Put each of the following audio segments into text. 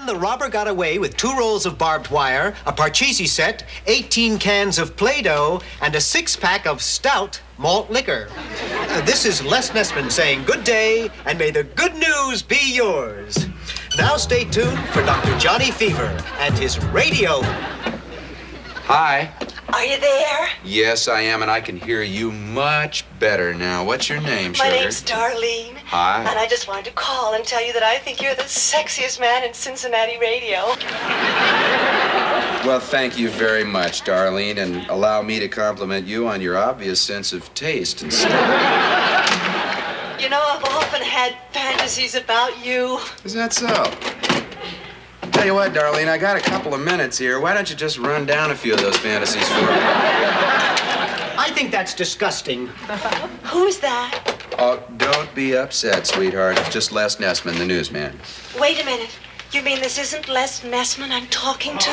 Then the robber got away with 2 rolls of barbed wire, a Parcheesi set, 18 cans of Play-Doh, and a 6-pack of stout malt liquor. This is Les Nessman saying good day, and may the good news be yours. Now stay tuned for Dr. Johnny Fever and his radio. Hi. Are you there? Yes, I am, and I can hear you much better now. What's your name, My sugar? name's Darlene. Hi. And I just wanted to call and tell you that I think you're the sexiest man in Cincinnati radio. Well, thank you very much, Darlene, and allow me to compliment you on your obvious sense of taste and style. You know, I've often had fantasies about you. Is that so? Tell you what, Darlene, I got a couple of minutes here. Why don't you just run down a few of those fantasies for me? I think that's disgusting. Who's that? Oh, don't be upset, sweetheart. It's just Les Nessman, the newsman. Wait a minute. You mean this isn't Les Nessman I'm talking to?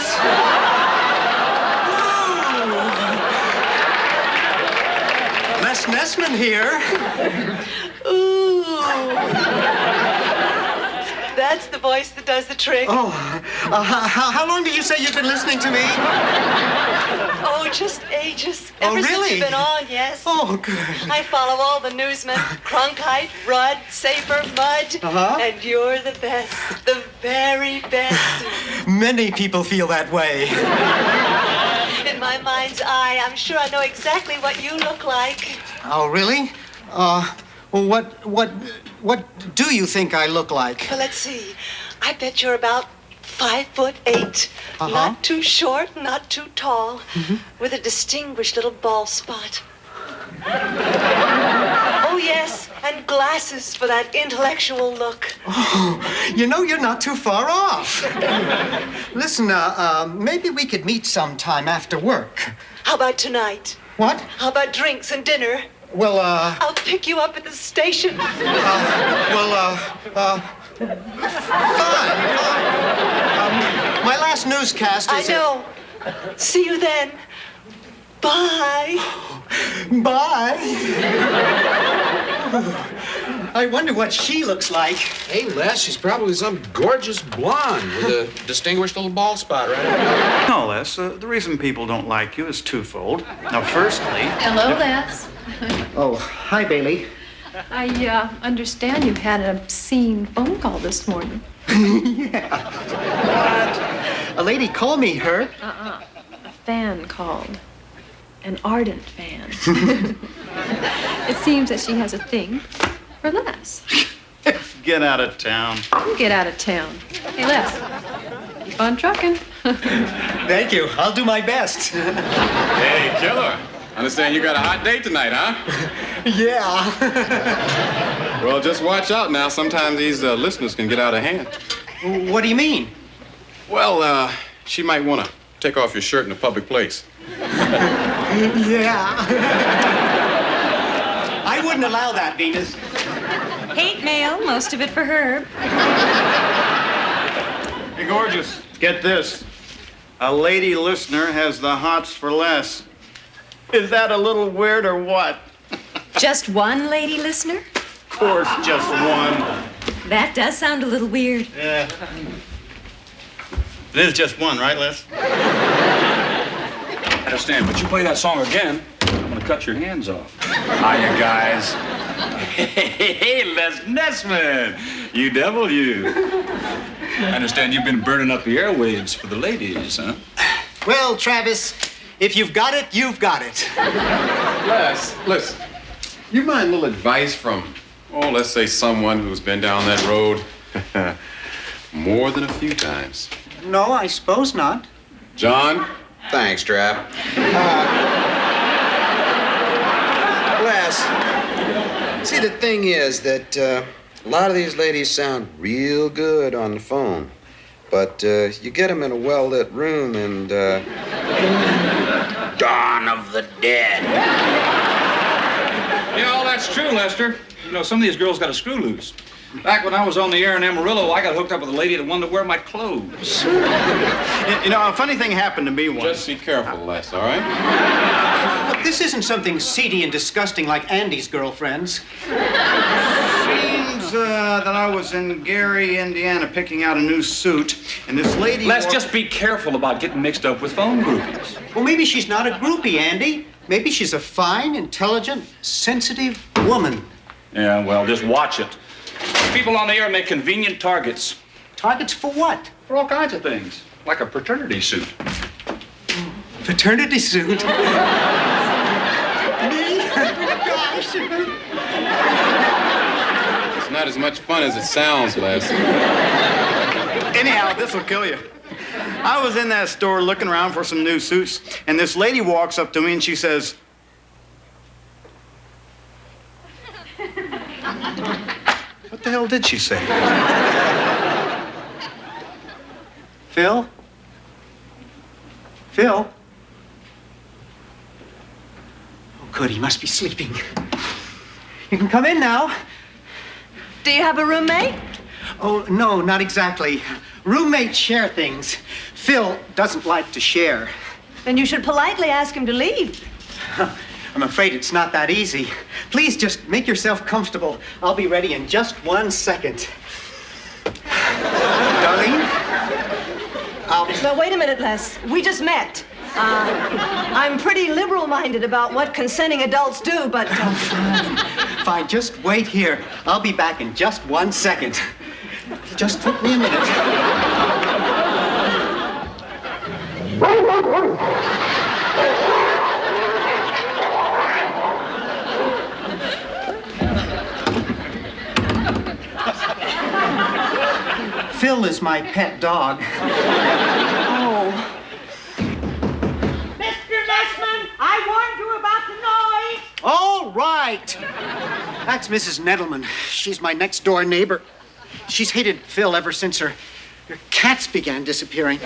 Les Nessman here. Ooh. That's the voice that does the trick. Oh, how long did you say you've been listening to me? Oh, just ages. Oh, Ever really? since you've been on, yes. Oh, good. I follow all the newsmen. Cronkite, Rudd, Safer, Mudd. Uh-huh. And you're the best. The very best. Many people feel that way. In my mind's eye, I'm sure I know exactly what you look like. Oh, really? Well, what do you think I look like? Well, let's see. I bet you're about 5'8". Uh-huh. Not too short, not too tall. With a distinguished little bald spot. Oh, yes, and glasses for that intellectual look. Oh, you know, you're not too far off. Listen, maybe we could meet sometime after work. How about tonight? What? How about drinks and dinner? Well, I'll pick you up at the station. Fine. My last newscast is... I know. See you then. Bye. Bye. I wonder what she looks like. Hey, Les, she's probably some gorgeous blonde with a distinguished little bald spot, right? No, Les, the reason people don't like you is twofold. Now, firstly... Hello, Les. Oh, hi, Bailey. I understand you had an obscene phone call this morning. Yeah. What? A lady called me, Herb. A fan called. An ardent fan. It seems that she has a thing for Les. Get out of town. Get out of town. Hey, Les, keep on trucking. Thank you. I'll do my best. Hey, killer. Understand you got a hot date tonight, huh? Yeah. Well, just watch out now. Sometimes these listeners can get out of hand. What do you mean? Well, she might want to take off your shirt in a public place. Yeah. I wouldn't allow that, Venus. Hate mail, most of it for Herb. Hey, gorgeous, get this. A lady listener has the hots for Les. Is that a little weird or what? Just one lady listener? Of course, just one. That does sound a little weird. Yeah. It is just one, right, Les? I understand, but you play that song again, I'm gonna cut your hands off. Hiya, guys. Hey, Les Nessman. You devil, you. I understand you've been burning up the airwaves for the ladies, huh? Well, Travis, if you've got it, you've got it. Les, listen. You mind a little advice from, let's say someone who's been down that road more than a few times? No, I suppose not. John? Thanks, Trap. Les, see, the thing is that a lot of these ladies sound real good on the phone. But you get them in a well-lit room and... Dawn of the Dead. Yeah, all that's true, Lester. You know, some of these girls got a screw loose. Back when I was on the air in Amarillo, I got hooked up with a lady that wanted to wear my clothes. You know, a funny thing happened to me once. Just be careful, Les, all right? Look, this isn't something seedy and disgusting like Andy's girlfriends. Seems Suppose that I was in Gary, Indiana, picking out a new suit, and this lady... Les, just be careful about getting mixed up with phone groupies. Well, maybe she's not a groupie, Andy. Maybe she's a fine, intelligent, sensitive woman. Yeah, well, just watch it. People on the air make convenient targets. Targets for what? For all kinds of things, like a fraternity suit. Fraternity suit? Me? Gosh. It's not as much fun as it sounds, Les. Anyhow, this will kill you. I was in that store looking around for some new suits, and this lady walks up to me and she says, what the hell did she say? Phil? Phil? Oh, good, he must be sleeping. You can come in now. Do you have a roommate? Oh, no, not exactly. Roommates share things. Phil doesn't like to share. Then you should politely ask him to leave. I'm afraid it's not that easy. Please just make yourself comfortable. I'll be ready in just 1 second. Darlene? Now, wait a minute, Les. We just met. I'm pretty liberal-minded about what consenting adults do, but... Fine, just wait here. I'll be back in just 1 second. Just took me a minute. Phil is my pet dog. Oh. Mr. Lessman, I warned you about the noise. All right. That's Mrs. Nettleman. She's my next-door neighbor. She's hated Phil ever since her cats began disappearing.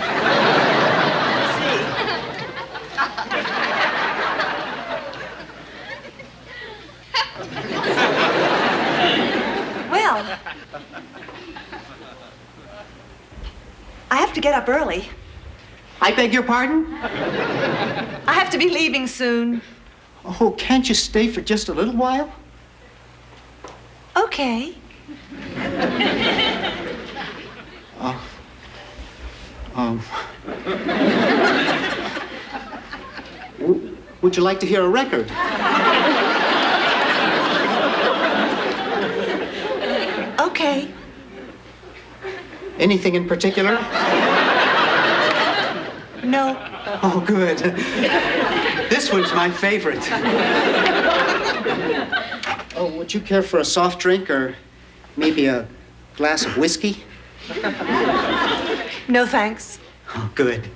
Well, I have to get up early. I beg your pardon? I have to be leaving soon. Oh, can't you stay for just a little while? Okay. Would you like to hear a record? Okay. Anything in particular? No. Oh, good. This one's my favorite. Oh, would you care for a soft drink or maybe a glass of whiskey? No, thanks. Oh, good.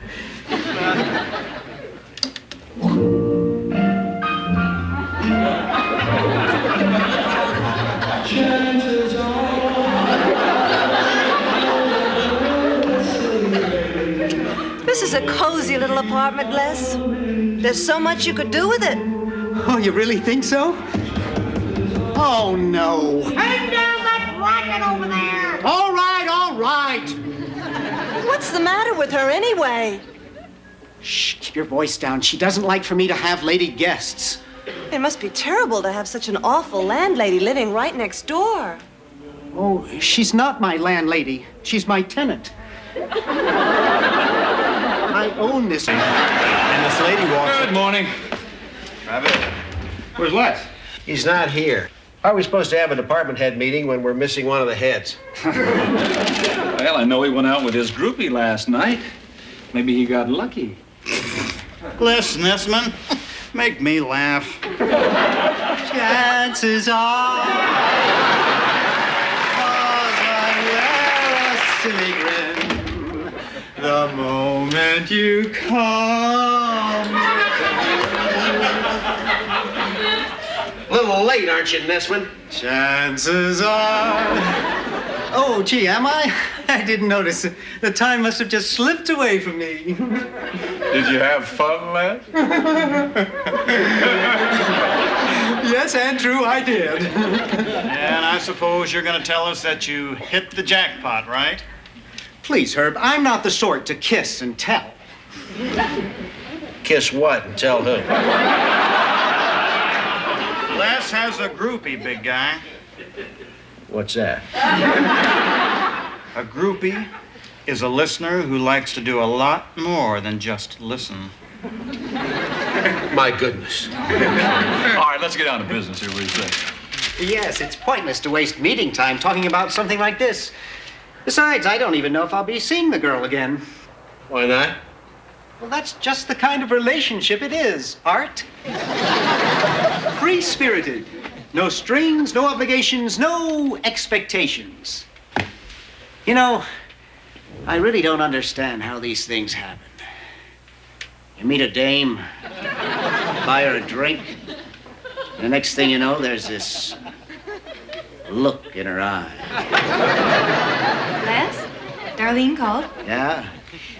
This is a cozy little apartment, Les. There's so much you could do with it. Oh, you really think so? Oh, no. Turn down that racket over there. All right, all right. What's the matter with her anyway? Shh, keep your voice down. She doesn't like for me to have lady guests. It must be terrible to have such an awful landlady living right next door. Oh, she's not my landlady. She's my tenant. I own this. And this lady walks Good morning. Where's Les? He's not here. How are we supposed to have a department head meeting when we're missing one of the heads? Well, I know he went out with his groupie last night. Maybe he got lucky. Les Nessman, make me laugh. Chances are, 'cause I wear a silly grin, the moment you come. A little late, aren't you, Nessman? Chances are. Oh, gee, am I? I didn't notice. The time must have just slipped away from me. Did you have fun, Les? Yes, Andrew, I did. And I suppose you're going to tell us that you hit the jackpot, right? Please, Herb, I'm not the sort to kiss and tell. Kiss what and tell who? Les has a groupie, big guy. What's that? A groupie is a listener who likes to do a lot more than just listen. My goodness. All right, let's get down to business here. What do you say? Yes, it's pointless to waste meeting time talking about something like this. Besides, I don't even know if I'll be seeing the girl again. Why not? Well, that's just the kind of relationship it is, Art. Free-spirited. No strings, no obligations, no expectations. You know, I really don't understand how these things happen. You meet a dame, buy her a drink, and the next thing you know, there's this look in her eye. Les, Darlene called. Yeah?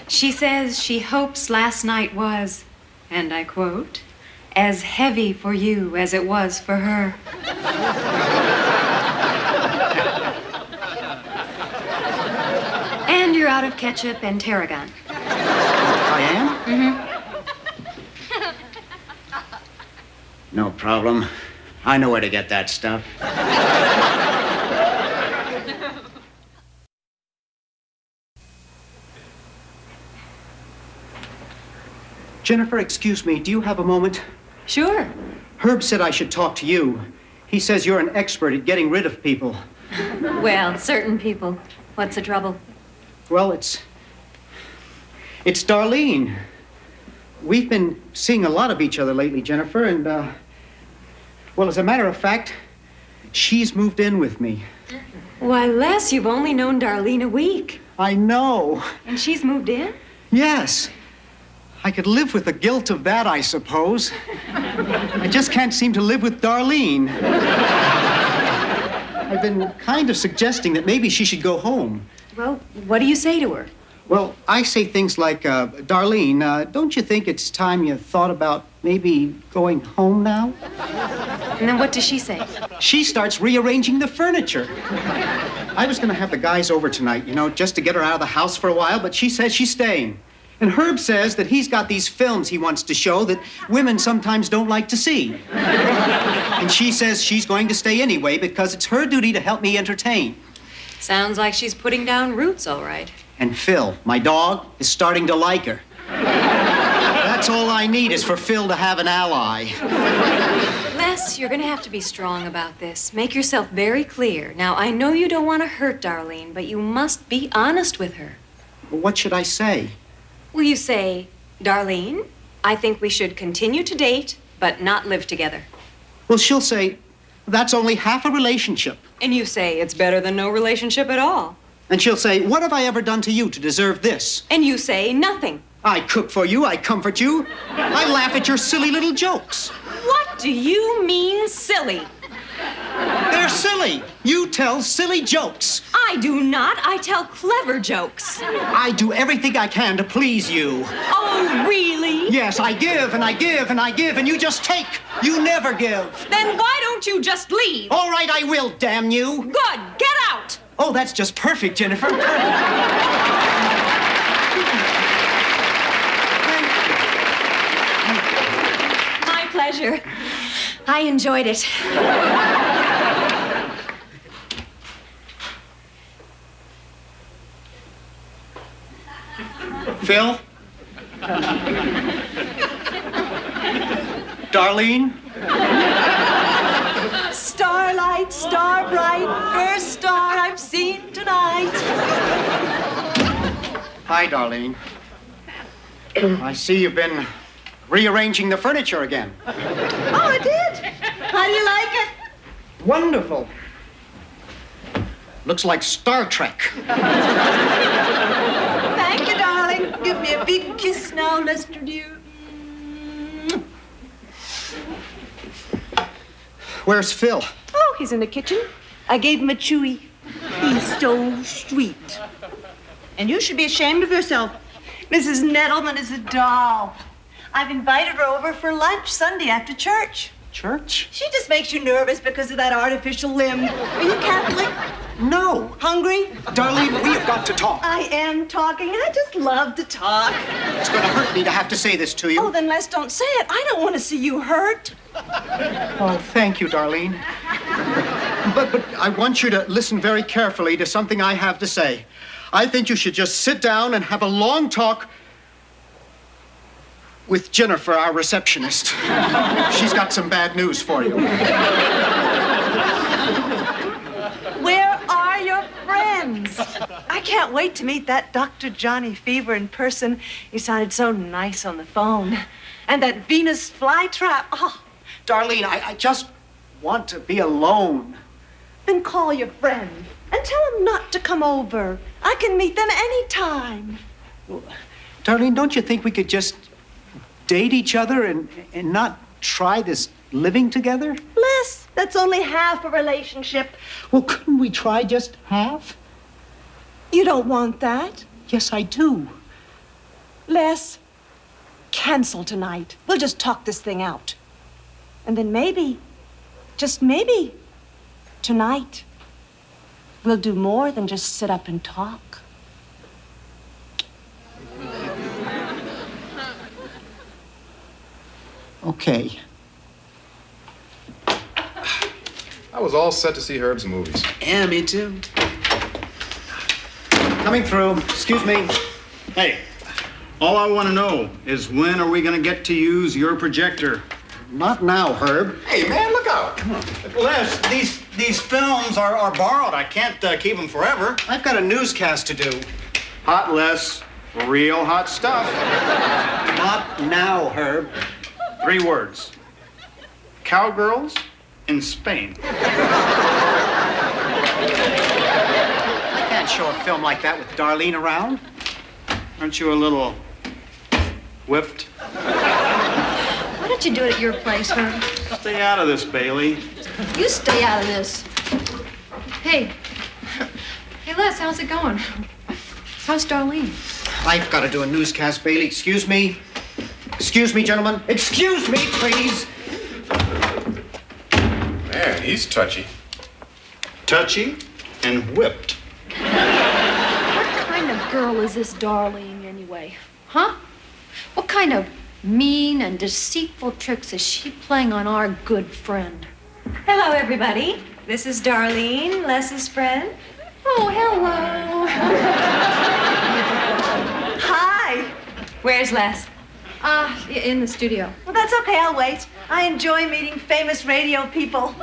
She says she hopes last night was, and I quote, as heavy for you as it was for her. And you're out of ketchup and tarragon. I am? Mm-hmm. No problem. I know where to get that stuff. Jennifer, excuse me, do you have a moment? Sure. Herb said I should talk to you. He says you're an expert at getting rid of people. Well, certain people. What's the trouble? Well, it's Darlene. We've been seeing a lot of each other lately, Jennifer, and, well, as a matter of fact, she's moved in with me. Why, Les, you've only known Darlene a week. I know. And she's moved in? Yes. I could live with the guilt of that, I suppose. I just can't seem to live with Darlene. I've been kind of suggesting that maybe she should go home. Well, what do you say to her? Well, I say things like, Darlene, don't you think it's time you thought about maybe going home now? And then what does she say? She starts rearranging the furniture. I was going to have the guys over tonight, you know, just to get her out of the house for a while, but she says she's staying. And Herb says that he's got these films he wants to show that women sometimes don't like to see. And she says she's going to stay anyway because it's her duty to help me entertain. Sounds like she's putting down roots, all right. And Phil, my dog, is starting to like her. That's all I need is for Phil to have an ally. Les, you're going to have to be strong about this. Make yourself very clear. Now, I know you don't want to hurt Darlene, but you must be honest with her. Well, what should I say? Will you say, Darlene, I think we should continue to date, but not live together? Well, she'll say, that's only half a relationship. And you say, it's better than no relationship at all. And she'll say, what have I ever done to you to deserve this? And you say, nothing. I cook for you, I comfort you. I laugh at your silly little jokes. What do you mean, silly? They're silly. You tell silly jokes. I do not. I tell clever jokes. I do everything I can to please you. Oh, really? Yes, I give and I give and I give, and you just take. You never give. Then why don't you just leave? All right, I will, damn you. Good. Get out. Oh, that's just perfect, Jennifer. Perfect. My pleasure. I enjoyed it. Phil? Darlene? Starlight, star bright, first star I've seen tonight. Hi, Darlene. I see you've been rearranging the furniture again. Oh, I did? How do you like it? Wonderful. Looks like Star Trek. Thank you, darling. Give me a big kiss now, Lester dear. Where's Phil? Oh, he's in the kitchen. I gave him a chewy. He's so sweet. And you should be ashamed of yourself. Mrs. Nettleman is a doll. I've invited her over for lunch Sunday after church. Church? She just makes you nervous because of that artificial limb. Are you Catholic? No. Hungry? Darlene, we have got to talk. I am talking. I just love to talk. It's going to hurt me to have to say this to you. Oh, then let's don't say it. I don't want to see you hurt. Oh, thank you, Darlene. But I want you to listen very carefully to something I have to say. I think you should just sit down and have a long talk with Jennifer, our receptionist. She's got some bad news for you. Where are your friends? I can't wait to meet that Dr. Johnny Fever in person. He sounded so nice on the phone. And that Venus flytrap. Oh, Darlene, I just want to be alone. then call your friend and tell him not to come over. I can meet them anytime. Darlene, don't you think we could just date each other and not try this living together? Les, that's only half a relationship. Well, couldn't we try just half? You don't want that? Yes, I do. Les, cancel tonight. We'll just talk this thing out. And then maybe, just maybe, tonight, we'll do more than just sit up and talk. Okay. I was all set to see Herb's movies. Yeah, me too. Coming through. Excuse me. Hey, all I want to know is when are we going to get to use your projector? Not now, Herb. Hey, man, look out. Come on. Les, these films are borrowed. I can't keep them forever. I've got a newscast to do. Hot, Les. Real hot stuff. Not now, Herb. 3 words. Cowgirls in Spain. I can't show a film like that with Darlene around. Aren't you a little whipped? Why don't you do it at your place, Herb? Stay out of this, Bailey. You stay out of this. Hey. Hey, Les, how's it going? How's Darlene? I've got to do a newscast, Bailey. Excuse me. Excuse me, gentlemen. Excuse me, please. Man, he's touchy. Touchy and whipped. What kind of girl is this Darlene, anyway? Huh? What kind of mean and deceitful tricks is she playing on our good friend? Hello, everybody. This is Darlene, Les's friend. Oh, hello. Hi. Where's Les? In the studio. Well, that's okay. I'll wait. I enjoy meeting famous radio people.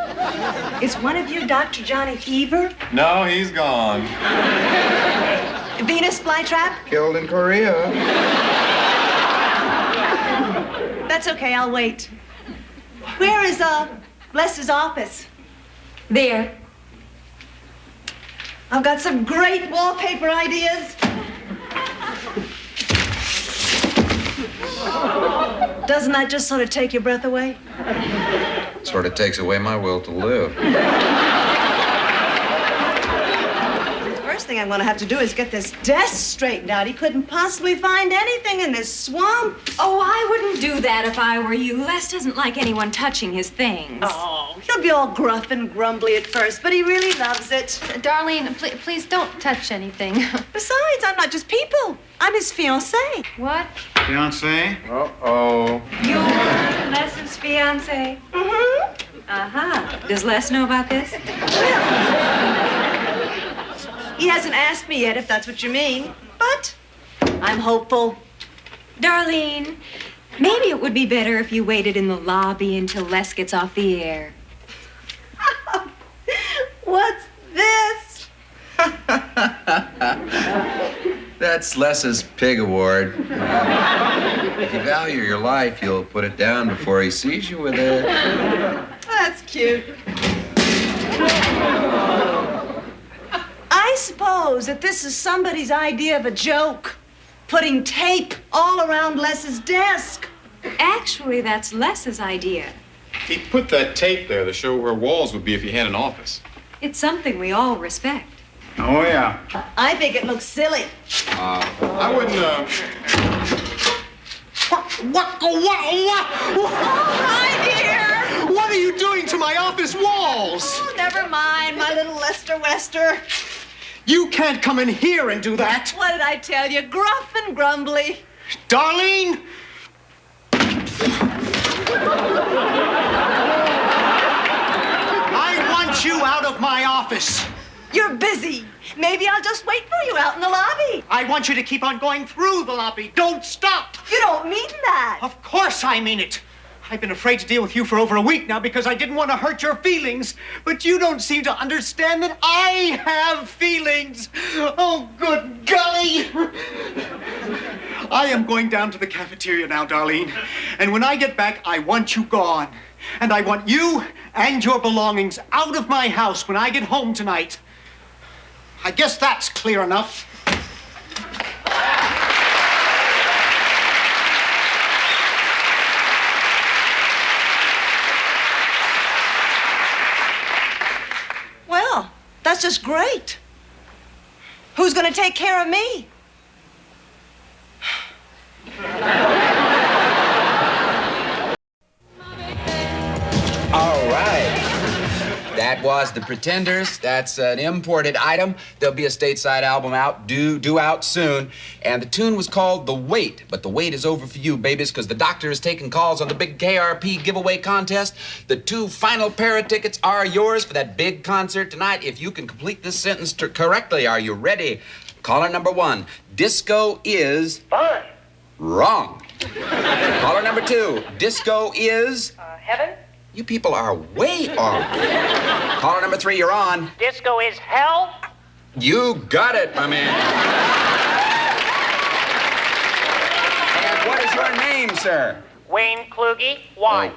Is one of you Dr. Johnny Fever? No, he's gone. Venus flytrap? Killed in Korea. That's okay. I'll wait. Where is, Les's office? There. I've got some great wallpaper ideas. Doesn't that just sort of take your breath away? Sort of takes away my will to live. The first thing I'm going to have to do is get this desk straightened out. He couldn't possibly find anything in this swamp. Oh, I wouldn't do that if I were you. Les doesn't like anyone touching his things. Oh, he'll be all gruff and grumbly at first, but he really loves it. Darlene, please don't touch anything. Besides, I'm not just people. I'm his fiancée. What? Fiancé? Uh-oh. You're Les's fiancé? Mm-hmm. Uh-huh. Does Les know about this? He hasn't asked me yet, if that's what you mean. But I'm hopeful. Darlene, maybe it would be better if you waited in the lobby until Les gets off the air. What's this? That's Les's pig award. If you value your life, you'll put it down before he sees you with it. That's cute. I suppose that this is somebody's idea of a joke. Putting tape all around Les's desk. Actually, that's Les's idea. He put that tape there to show where walls would be if he had an office. It's something we all respect. Oh, yeah. I think it looks silly. I wouldn't, What? Oh, hi, dear. What are you doing to my office walls? Oh, never mind, my little Lester Wester. You can't come in here and do that. What did I tell you? Gruff and grumbly. Darlene! I want you out of my office. You're busy. Maybe I'll just wait for you out in the lobby. I want you to keep on going through the lobby. Don't stop. You don't mean that. Of course I mean it. I've been afraid to deal with you for over a week now because I didn't want to hurt your feelings. But you don't seem to understand that I have feelings. Oh, good golly. I am going down to the cafeteria now, Darlene. And when I get back, I want you gone. And I want you and your belongings out of my house when I get home tonight. I guess that's clear enough. Well, that's just great. Who's going to take care of me? All right. That was The Pretenders. That's an imported item. There'll be a stateside album out, due out soon. And the tune was called The Wait. But the wait is over for you, babies, because the doctor is taking calls on the big KRP giveaway contest. The 2 final pair of tickets are yours for that big concert tonight. If you can complete this sentence correctly, are you ready? Caller number 1, disco is... Fun. Wrong. Caller number 2, disco is... Heaven. You people are way off. Caller number 3, you're on. Disco is hell. You got it, my man. And what is your name, sir? Wayne Kluge. Why?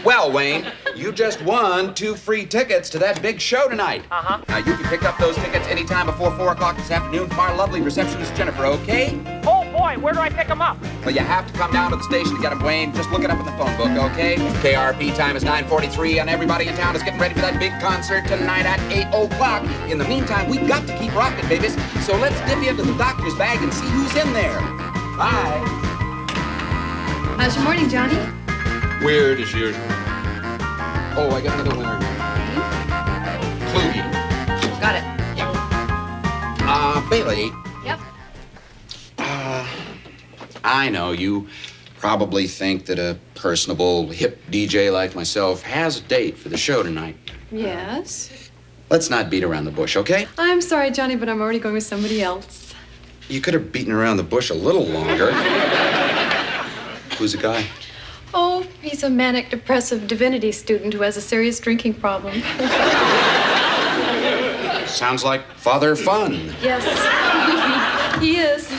Well, Wayne, you just won 2 free tickets to that big show tonight. Uh-huh. Now, you can pick up those tickets anytime before 4 o'clock this afternoon from our lovely receptionist, Jennifer, okay? Oh, boy, where do I pick them up? Well, you have to come down to the station to get them, Wayne. Just look it up in the phone book, okay? KRP time is 9:43, and everybody in town is getting ready for that big concert tonight at 8 o'clock. In the meantime, we've got to keep rocking, babies. So let's dip into the doctor's bag and see who's in there. Bye. How's your morning, Johnny? Weird as usual. Oh, I got another winner. Kluge. Got it. Bailey. Yep. I know you probably think that a personable, hip DJ like myself has a date for the show tonight. Yes. Let's not beat around the bush, okay? I'm sorry, Johnny, but I'm already going with somebody else. You could have beaten around the bush a little longer. Who's the guy? Oh, he's a manic depressive divinity student who has a serious drinking problem. Sounds like Father Fun. Yes, he is.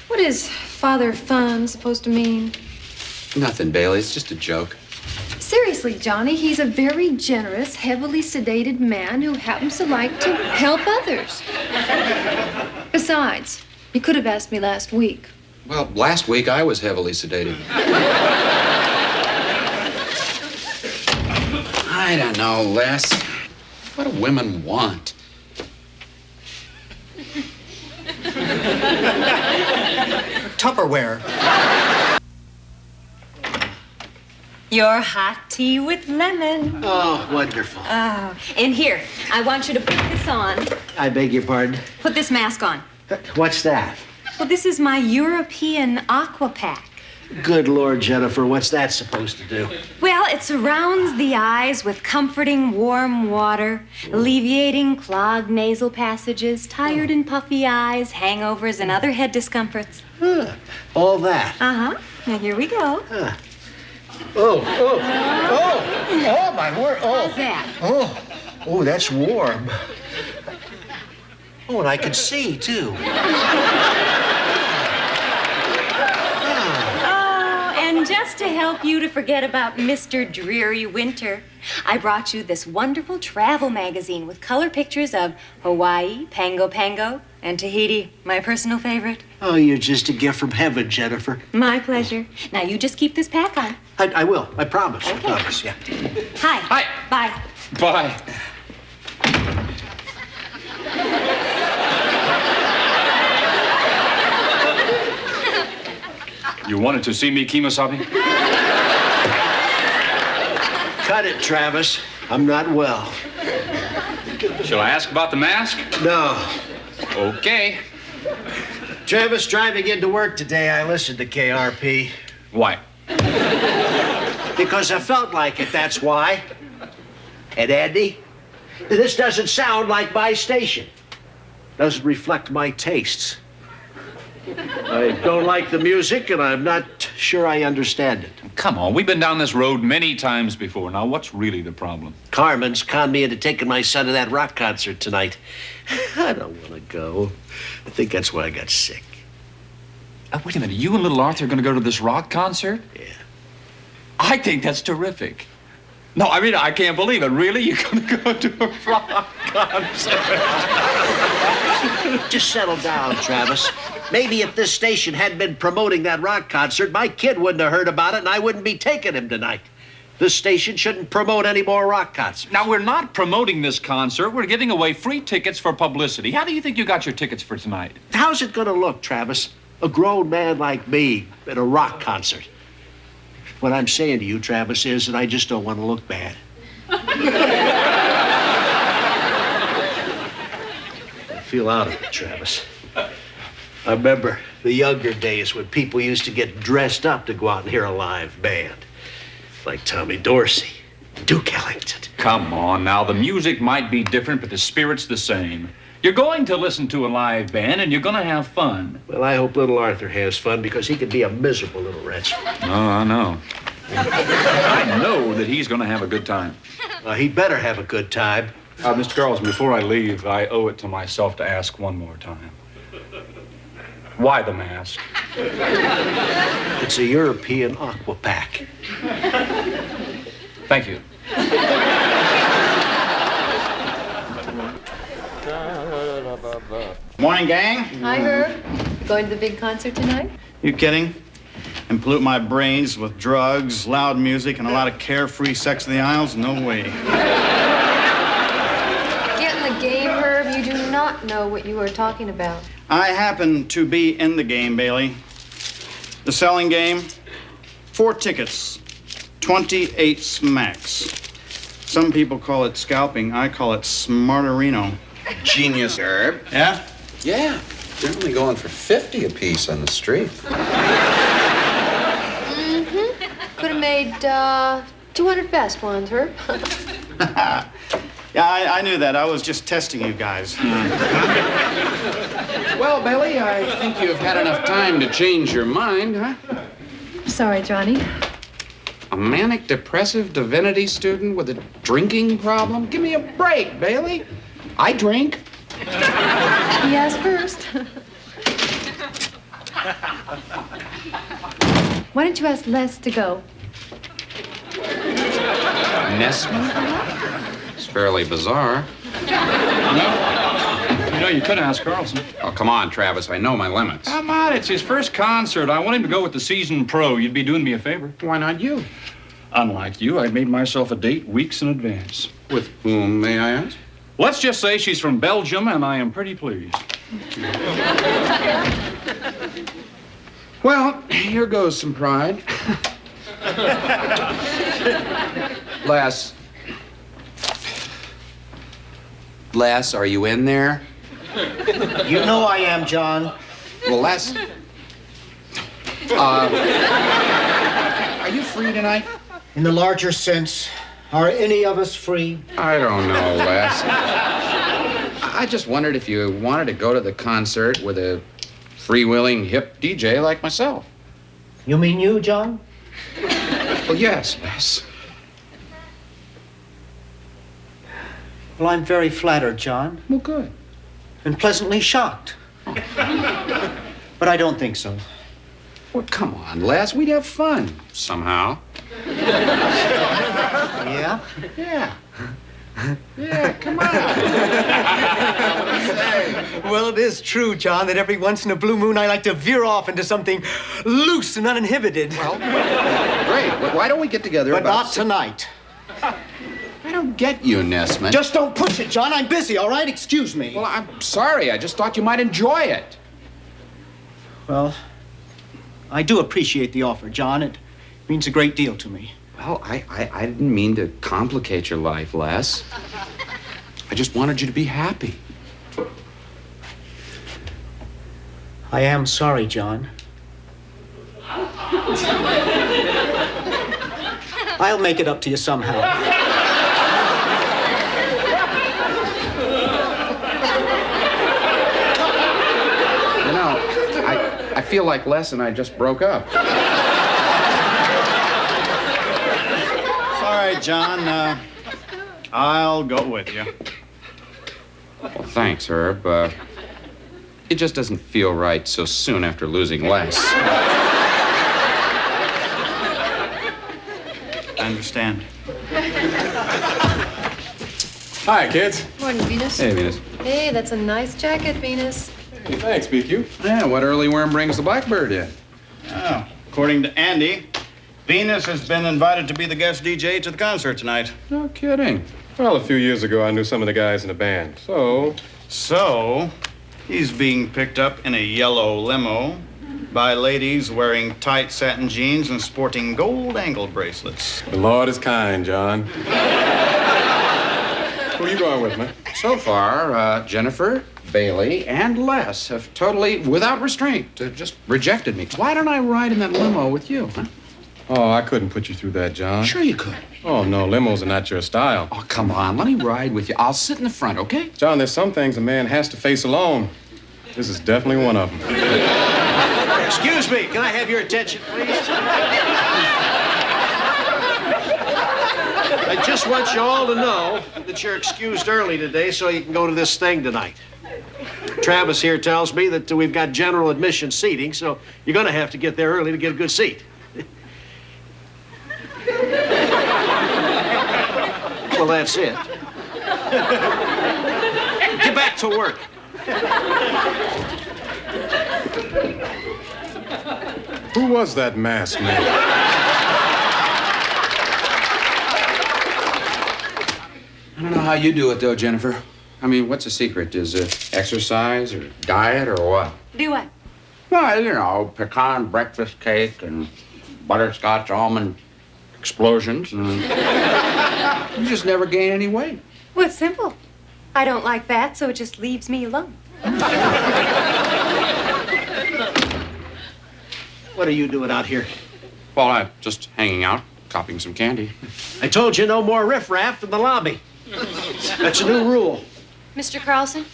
What is Father Fun supposed to mean? Nothing, Bailey. It's just a joke. Seriously, Johnny, he's a very generous, heavily sedated man who happens to like to help others. Besides, you could have asked me last week. Well, last week I was heavily sedated. I don't know, Les. What do women want? Tupperware. Your hot tea with lemon. Oh, wonderful. Oh, and here, I want you to put this on. I beg your pardon? Put this mask on. What's that? Well, this is my European aqua pack. Good Lord, Jennifer, what's that supposed to do? Well, it surrounds the eyes with comforting warm water, alleviating clogged nasal passages, tired and puffy eyes, hangovers, and other head discomforts. Huh. All that. Uh-huh. Now, here we go. Huh. Oh, my word. Oh. How's that? Oh, that's warm. Oh, and I can see, too. And just to help you to forget about Mr. Dreary Winter, I brought you this wonderful travel magazine with color pictures of Hawaii, Pango Pango, and Tahiti, my personal favorite. Oh, you're just a gift from heaven, Jennifer. My pleasure. Now, you just keep this pack on. I will. I promise. Okay. I promise, yeah. Hi. Hi. Bye. Bye. You wanted to see me, Kemosabe? Cut it, Travis. I'm not well. Shall I ask about the mask? No. Okay. Travis, driving into work today, I listened to KRP. Why? Because I felt like it, that's why. And Andy, this doesn't sound like my station. Doesn't reflect my tastes. I don't like the music, and I'm not sure I understand it. Come on, we've been down this road many times before. Now, what's really the problem? Carmen's conned me into taking my son to that rock concert tonight. I don't want to go. I think that's why I got sick. Wait a minute, you and little Arthur are going to go to this rock concert? Yeah. I think that's terrific. No, I mean, I can't believe it. Really? You're going to go to a rock concert? Just settle down, Travis. Maybe if this station hadn't been promoting that rock concert, my kid wouldn't have heard about it and I wouldn't be taking him tonight. This station shouldn't promote any more rock concerts. Now, we're not promoting this concert. We're giving away free tickets for publicity. How do you think you got your tickets for tonight? How's it gonna look, Travis? A grown man like me at a rock concert. What I'm saying to you, Travis, is that I just don't want to look bad. I feel out of it, Travis. I remember the younger days when people used to get dressed up to go out and hear a live band. Like Tommy Dorsey, Duke Ellington. Come on now, the music might be different, but the spirit's the same. You're going to listen to a live band and you're going to have fun. Well, I hope little Arthur has fun because he can be a miserable little wretch. Oh, I know. I know that he's going to have a good time. He'd better have a good time. Mr. Carlson, before I leave, I owe it to myself to ask one more time. Why the mask? It's a European aqua pack. Thank you. Morning, gang. Hi, Herb. Going to the big concert tonight? You kidding? And pollute my brains with drugs, loud music, and a lot of carefree sex in the aisles? No way. Get in the game, Herb. You do not know what you are talking about. I happen to be in the game, Bailey. The selling game, 4 tickets, 28 smacks. Some people call it scalping. I call it smarterino. Genius, Herb. Yeah? Yeah. They're only going for 50 apiece on the street. Could have made 200 best ones, Herb. Yeah, I knew that. I was just testing you guys. Well, Billy, I think you've had enough time to change your mind, huh? Sorry, Johnny. A manic depressive divinity student with a drinking problem? Give me a break, Bailey. I drink. He asked first. Why don't you ask Les to go? Nesman? It's fairly bizarre. You know, you could ask Carlson. Oh, come on, Travis. I know my limits. Come on, it's his first concert. I want him to go with the seasoned pro. You'd be doing me a favor. Why not you? Unlike you, I made myself a date weeks in advance. With whom, may I ask? Let's just say she's from Belgium, and I am pretty pleased. Well, here goes some pride. Les, are you in there? You know I am, John. Well, Les. Are you free tonight? In the larger sense, are any of us free? I don't know, Les. I just wondered if you wanted to go to the concert with a freewheeling hip DJ like myself. You mean you, John? Well, yes, Les. Well, I'm very flattered, John. Well, good. And pleasantly shocked. But I don't think so. Well, come on, Les. We'd have fun somehow. Yeah? Yeah. Yeah, come on. Well, it is true, John, that every once in a blue moon I like to veer off into something loose and uninhibited. Well, great. Well, why don't we get together But about not tonight. I don't get you, Nesman. Just don't push it, John. I'm busy, all right? Excuse me. Well, I'm sorry. I just thought you might enjoy it. Well, I do appreciate the offer, John. It means a great deal to me. Well, I didn't mean to complicate your life, Les. I just wanted you to be happy. I am sorry, John. I'll make it up to you somehow. You know, I feel like Les and I just broke up. It's all right, John. I'll go with you. Well, thanks, Herb. It just doesn't feel right so soon after losing Les. I understand. Hi, kids. Morning, Venus. Hey, Venus. Hey, that's a nice jacket, Venus. Hey, thanks, BQ. Yeah, what early worm brings the blackbird in? Oh, according to Andy, Venus has been invited to be the guest DJ to the concert tonight. No kidding. Well, a few years ago, I knew some of the guys in the band. So, he's being picked up in a yellow limo by ladies wearing tight satin jeans and sporting gold ankle bracelets. The Lord is kind, John. Who are you going with, man? So far, Jennifer, Bailey, and Les have totally, without restraint, just rejected me. Why don't I ride in that limo with you, huh? Oh, I couldn't put you through that, John. Sure you could. Oh, no, limos are not your style. Oh, come on. Let me ride with you. I'll sit in the front, okay? John, there's some things a man has to face alone. This is definitely one of them. Excuse me, can I have your attention, please? I just want you all to know that you're excused early today so you can go to this thing tonight. Travis here tells me that we've got general admission seating, so you're going to have to get there early to get a good seat. Well, that's it. Get back to work. Who was that masked man? I don't know how you do it, though, Jennifer. I mean, what's the secret? Is it exercise or diet or what? Do what? Well, you know, pecan breakfast cake and butterscotch almond explosions. And you just never gain any weight. Well, it's simple. I don't like that, so it just leaves me alone. What are you doing out here? Well, I'm just hanging out, copying some candy. I told you no more riffraff in the lobby. That's a new rule. Mr. Carlson,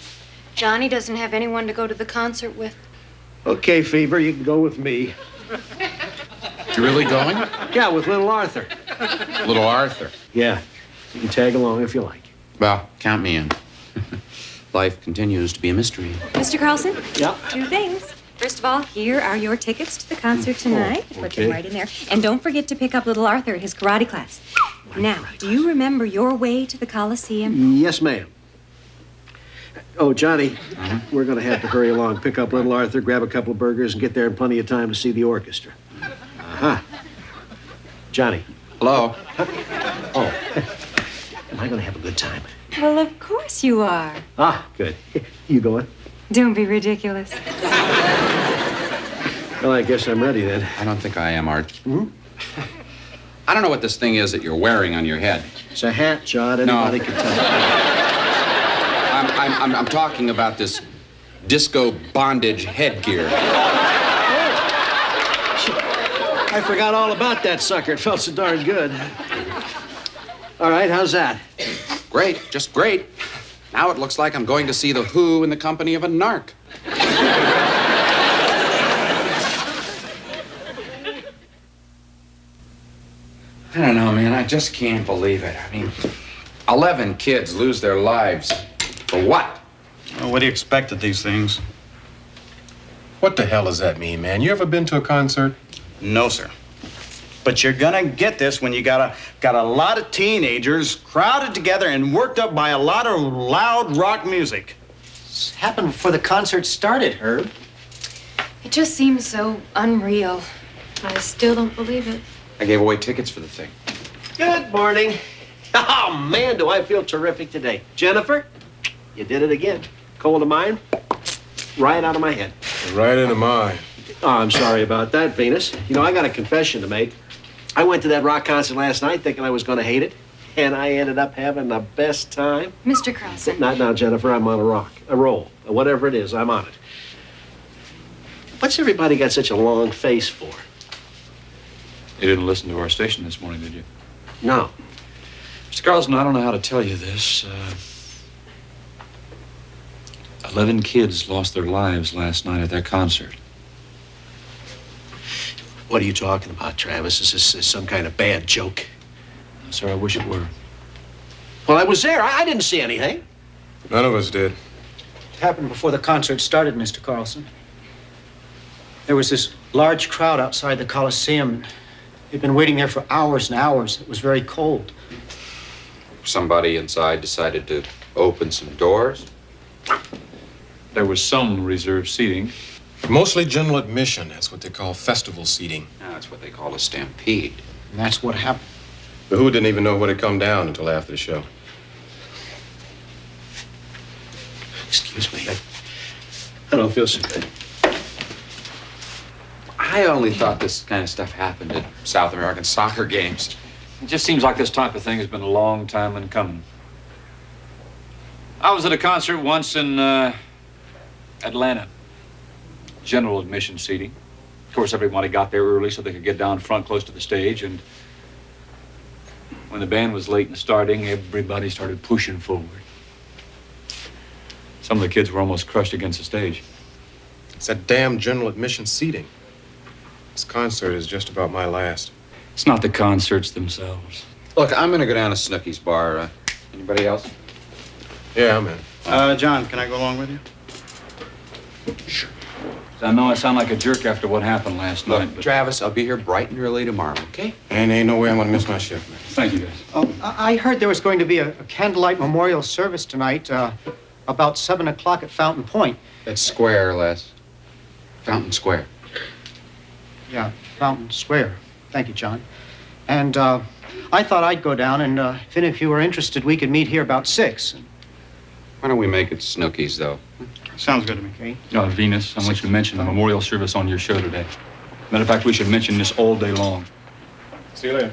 Johnny doesn't have anyone to go to the concert with. Okay, Fever, you can go with me. You really going? Yeah, with little Arthur. Little Arthur. Yeah, you can tag along if you like. Well, count me in. Life continues to be a mystery. Mr. Carlson? Yeah? 2 things. First of all, here are your tickets to the concert tonight. Put them right in there. And don't forget to pick up little Arthur at his karate class. Now, do you remember your way to the Coliseum? Yes, ma'am. Oh, Johnny, we're going to have to hurry along. Pick up little Arthur, grab a couple of burgers, and get there in plenty of time to see the orchestra. Uh-huh. Johnny. Hello? Oh. Am I going to have a good time? Well, of course you are. Ah, good. You going? Don't be ridiculous. Well, I guess I'm ready then. I don't think I am, Art. I don't know what this thing is that you're wearing on your head. It's a hat, John. Anybody can tell. I'm talking about this disco bondage headgear. I forgot all about that sucker. It felt so darn good. All right, how's that? Great, just great. Now it looks like I'm going to see The Who in the company of a narc. I don't know, man. I just can't believe it. I mean, 11 kids lose their lives. For what? Well, what do you expect of these things? What the hell does that mean, man? You ever been to a concert? No, sir. But you're gonna get this when you got a lot of teenagers crowded together and worked up by a lot of loud rock music. This happened before the concert started, Herb. It just seems so unreal. I still don't believe it. I gave away tickets for the thing. Good morning. Oh, man, do I feel terrific today. Jennifer, you did it again. Cold of mine, right out of my head. Right into mine. Oh, I'm sorry about that, Venus. You know, I got a confession to make. I went to that rock concert last night thinking I was going to hate it, and I ended up having the best time. Mr. Carlson. Not now, Jennifer. I'm on a roll. Whatever it is, I'm on it. What's everybody got such a long face for? You didn't listen to our station this morning, did you? No. Mr. Carlson, I don't know how to tell you this. 11 kids lost their lives last night at that concert. What are you talking about, Travis? Is this some kind of bad joke? Sir, I wish it were. Well, I was there. I didn't see anything. None of us did. It happened before the concert started, Mr. Carlson. There was this large crowd outside the Coliseum. They'd been waiting there for hours and hours. It was very cold. Somebody inside decided to open some doors. There was some reserved seating. Mostly general admission. That's what they call festival seating. That's what they call a stampede. And that's what happened. But who didn't even know what had come down until after the show? Excuse me. I don't feel so good. I only thought this kind of stuff happened at South American soccer games. It just seems like this type of thing has been a long time in coming. I was at a concert once in Atlanta. General admission seating. Of course, everybody got there early so they could get down front close to the stage, and when the band was late in starting, everybody started pushing forward. Some of the kids were almost crushed against the stage. It's that damn general admission seating. This concert is just about my last. It's not the concerts themselves. Look, I'm gonna go down to Snooky's bar. Anybody else? Yeah, I'm in. John, can I go along with you? Sure. I know I sound like a jerk after what happened last night, Look, but... Travis, I'll be here bright and early tomorrow, okay? And ain't no way I'm gonna miss my shift, man. Thank you, guys. Oh, I heard there was going to be a candlelight memorial service tonight, about 7 o'clock at Fountain Point. That's Square, Les. Fountain Square. Yeah, Fountain Square. Thank you, John. And I thought I'd go down, and if any of you were interested, we could meet here about 6. Why don't we make it Snooky's, though? Sounds good to me. Okay. Venus, I want you to mention the memorial service on your show today. Matter of fact, we should mention this all day long. See you later.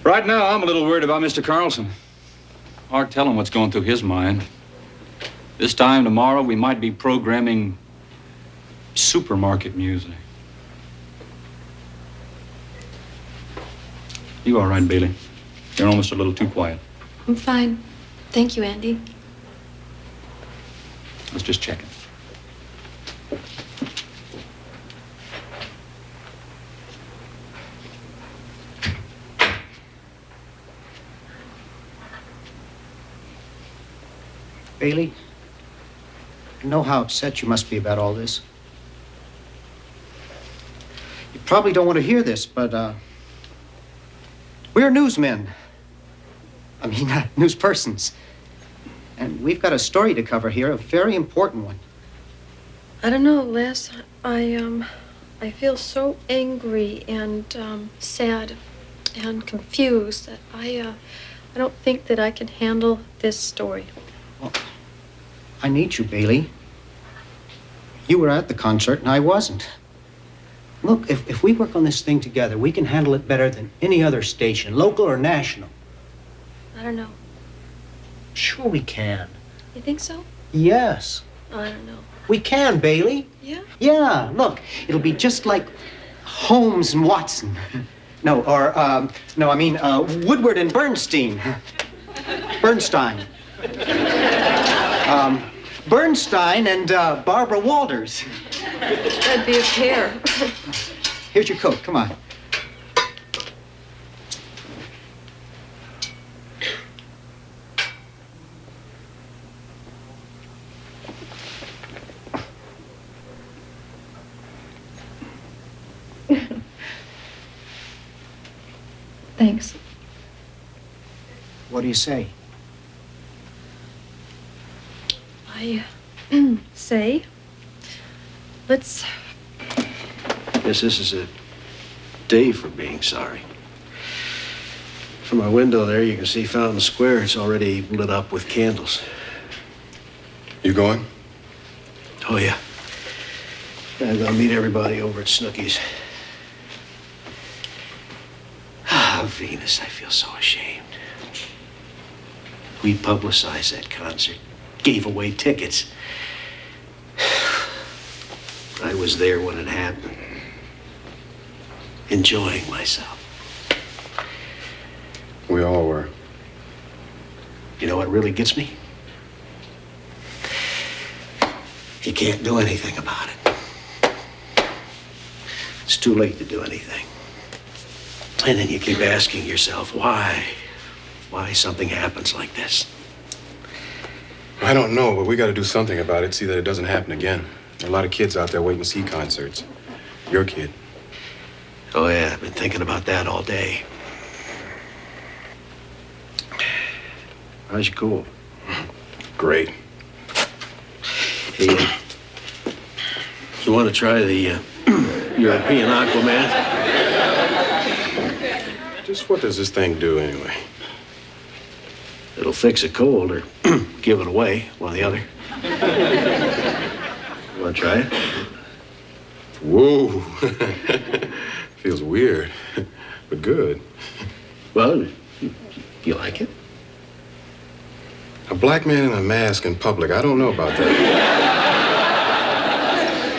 Right now, I'm a little worried about Mr. Carlson. Hard telling what's going through his mind. This time tomorrow, we might be programming supermarket music. You all right, Bailey? You're almost a little too quiet. I'm fine. Thank you, Andy. I was just checking. Bailey, I know how upset you must be about all this. You probably don't want to hear this, but we're newsmen. I mean, newspersons. And we've got a story to cover here, a very important one. I don't know, Les. I feel so angry and sad and confused that I don't think that I can handle this story. Well, I need you, Bailey. You were at the concert and I wasn't. Look, if we work on this thing together, we can handle it better than any other station, local or national. I don't know. Sure we can. You think so? Yes. I don't know. We can, Bailey. Yeah? Yeah, look, it'll be just like Holmes and Watson. No, or, Woodward and Bernstein. Bernstein. Bernstein and Barbara Walters. That'd be a pair. Here's your coat, come on. Thanks. What do you say? I say, let's... Yes, this is a day for being sorry. From my window there, you can see Fountain Square. It's already lit up with candles. You going? Oh, yeah. I'm gonna meet everybody over at Snooky's. Ah, Venus, I feel so ashamed. We publicized that concert, gave away tickets. I was there when it happened, enjoying myself. We all were. You know what really gets me? You can't do anything about it. It's too late to do anything. And then you keep asking yourself, why? Why something happens like this? I don't know, but we got to do something about it. See that it doesn't happen again. There are a lot of kids out there waiting to see concerts. Your kid. Oh, yeah, I've been thinking about that all day. How's your cold? Great. Hey, you want to try the European Aquaman? Just what does this thing do anyway? It'll fix a cold or give it away, one or the other. You want to try it? Whoa. Feels weird, but good. Well, you like it? A black man in a mask in public, I don't know about that.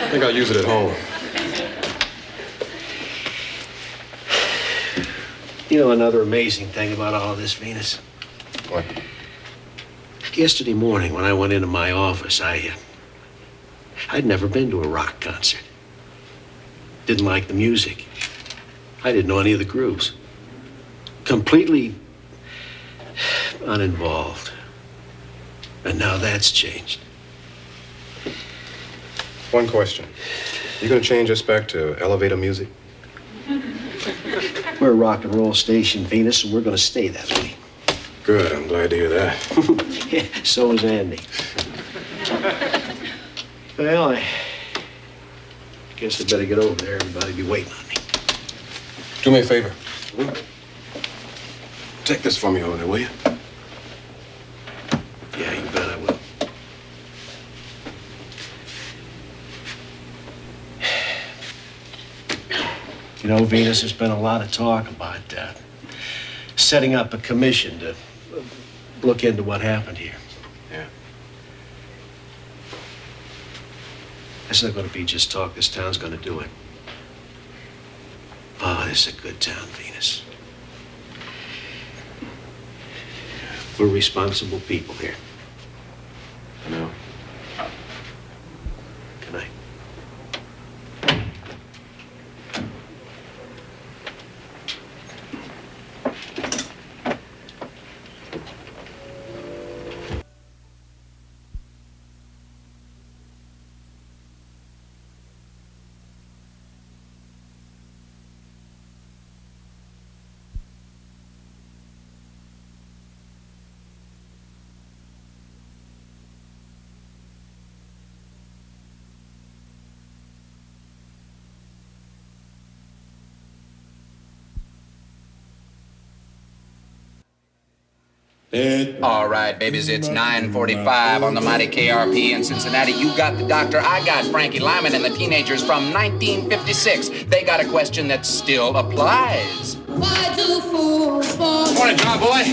I think I'll use it at home. You know another amazing thing about all this, Venus? What? Yesterday morning when I went into my office, I'd never been to a rock concert. Didn't like the music. I didn't know any of the groups. Completely uninvolved. And now that's changed. One question. You gonna change us back to elevator music? We're a rock and roll station, Venus, and we're gonna stay that way. Good, I'm glad to hear that. So is Andy. Well, I guess I'd better get over there. Everybody'll be waiting on me. Do me a favor. Take this for me over there, will you? Yeah, you bet I will. You know, Venus, there's been a lot of talk about setting up a commission to look into what happened here. Yeah. It's not going to be just talk. This town's going to do it. Oh, this is a good town, Venus. We're responsible people here. I know. Good night. All right, babies, it's 9:45 on the mighty KRP in Cincinnati. You got the doctor, I got Frankie Lyman and the teenagers from 1956. They got a question that still applies. Morning, John boy.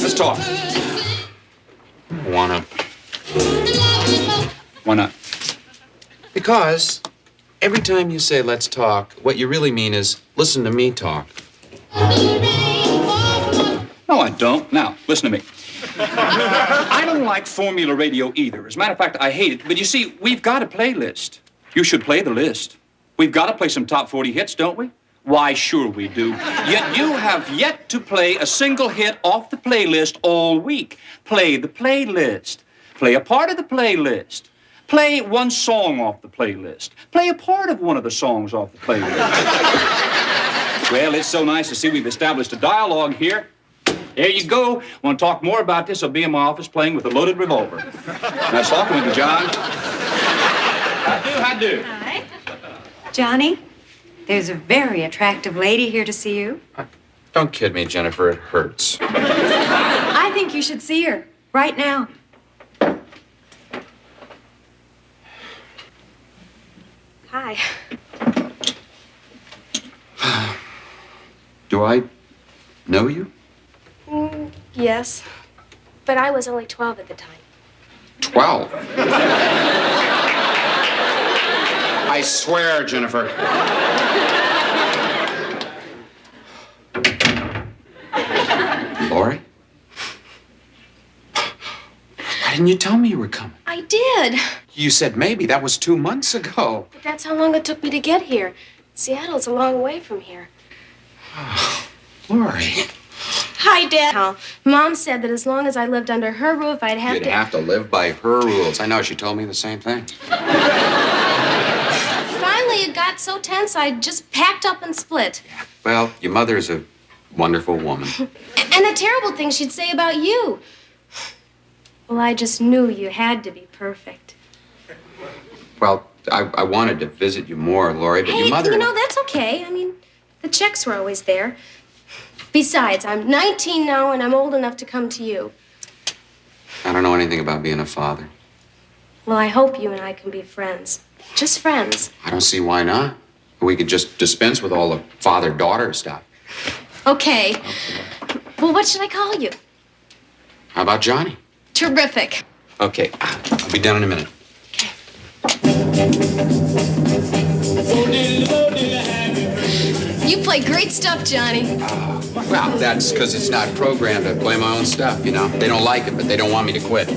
Let's talk. Wanna? Why not? Because every time you say let's talk, what you really mean is listen to me talk. No, I don't. Now, listen to me. I don't like formula radio either. As a matter of fact, I hate it. But you see, we've got a playlist. You should play the list. We've got to play some top 40 hits, don't we? Why, sure we do. Yet you have yet to play a single hit off the playlist all week. Play the playlist. Play a part of the playlist. Play one song off the playlist. Play a part of one of the songs off the playlist. Well, it's so nice to see we've established a dialogue here. There you go. Want to talk more about this? I'll be in my office playing with a loaded revolver. Nice talking with you, John. How do? Hi. Johnny, there's a very attractive lady here to see you. Don't kid me, Jennifer. It hurts. I think you should see her right now. Hi. Do I know you? Yes, but I was only 12 at the time. 12? I swear, Jennifer. didn't you tell me you were coming? I did. You said maybe. That was 2 months ago. But that's how long it took me to get here. Seattle's a long way from here. Lori. Hi, Dad. Mom said that as long as I lived under her roof, I'd have You'd to... have to live by her rules. I know, she told me the same thing. Finally, it got so tense, I just packed up and split. Well, your mother's a wonderful woman. And the terrible things she'd say about you. Well, I just knew you had to be perfect. Well, I wanted to visit you more, Lori, but Hey, your mother... you know, that's okay. I mean, the checks were always there. Besides, I'm 19 now, and I'm old enough to come to you. I don't know anything about being a father. Well, I hope you and I can be friends. Just friends. I don't see why not. We could just dispense with all the father-daughter stuff. Okay. Well, what should I call you? How about Johnny? Terrific. Okay, I'll be done in a minute. You play great stuff, Johnny. Well, that's because it's not programmed to play my own stuff, you know? They don't like it, but they don't want me to quit.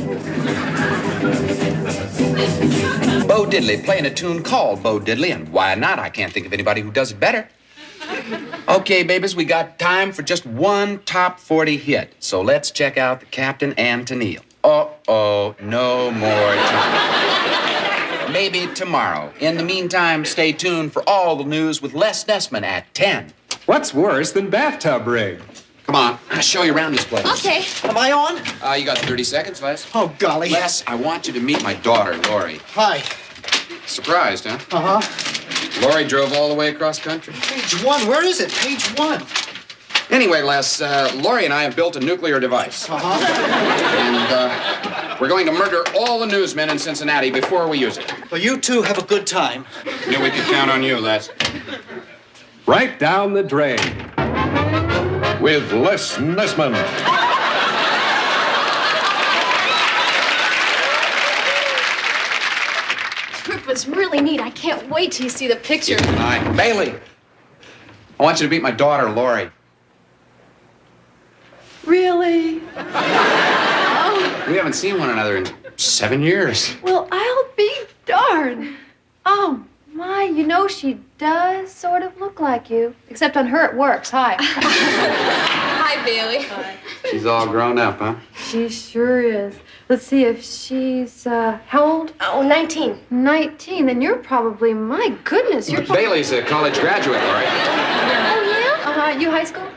Bo Diddley playing a tune called Bo Diddley, and why not? I can't think of anybody who does it better. Okay, babies, we got time for just one top 40 hit. So let's check out the Captain and Tennille. Uh-oh, no more time. Maybe tomorrow. In the meantime, stay tuned for all the news with Les Nessman at 10. What's worse than bathtub rig? Come on, I'll show you around this place. Okay. Am I on? You got 30 seconds, Les. Oh, golly. Les, I want you to meet my daughter, Lori. Hi. Surprised, huh? Uh-huh. Lori drove all the way across country. Page 1. Where is it? Page 1. Anyway, Les, Lori and I have built a nuclear device. Uh-huh. And we're going to murder all the newsmen in Cincinnati before we use it. Well, you two have a good time. Knew we could count on you, Les. Right down the drain. With Les Nessman. Trip was really neat. I can't wait till you see the picture. And I. Bailey, I want you to meet my daughter, Lori. Really? Oh, We haven't seen one another in 7 years. well, I'll be darned. Oh, my, you know she does sort of look like you. Except on her it works. Hi. Hi, Bailey. She's all grown up, huh? She sure is. Let's see if she's, how old? Oh, 19. 19. Then you're probably, my goodness, you're probably... Bailey's a college graduate, Lori. Oh, yeah? You high school?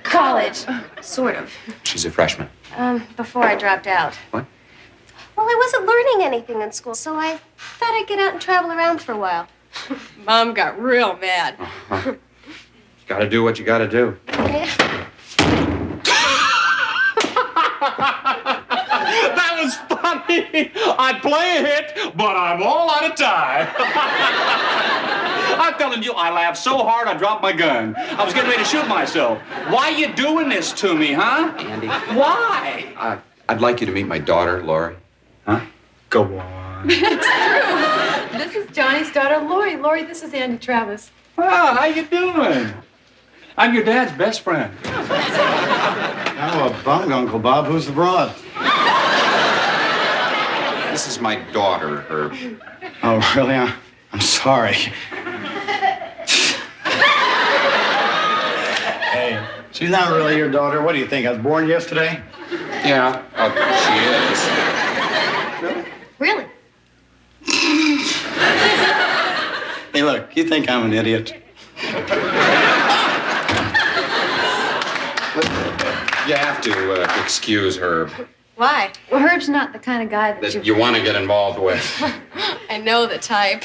College. Sort of. She's a freshman. Before I dropped out. What? Well, I wasn't learning anything in school, so I thought I'd get out and travel around for a while. Mom got real mad. You gotta do what you gotta do. That was funny. I'd play a hit, but I'm all out of time. I'm telling you, I laughed so hard I dropped my gun. I was getting ready to shoot myself. Why you doing this to me, huh? Andy. Why? I'd like you to meet my daughter, Lori. Huh? Go on. It's true. This is Johnny's daughter, Lori. Lori, this is Andy Travis. Ah, how you doing? I'm your dad's best friend. Oh, a bung, Uncle Bob. Who's the broad? This is my daughter, Herb. Oh, really? I'm sorry. Hey, she's not really your daughter. What do you think? I was born yesterday? Yeah, she is. Really? Hey, look, you think I'm an idiot? You have to excuse Herb. Why? Well, Herb's not the kind of guy That you want to get involved with. I know the type.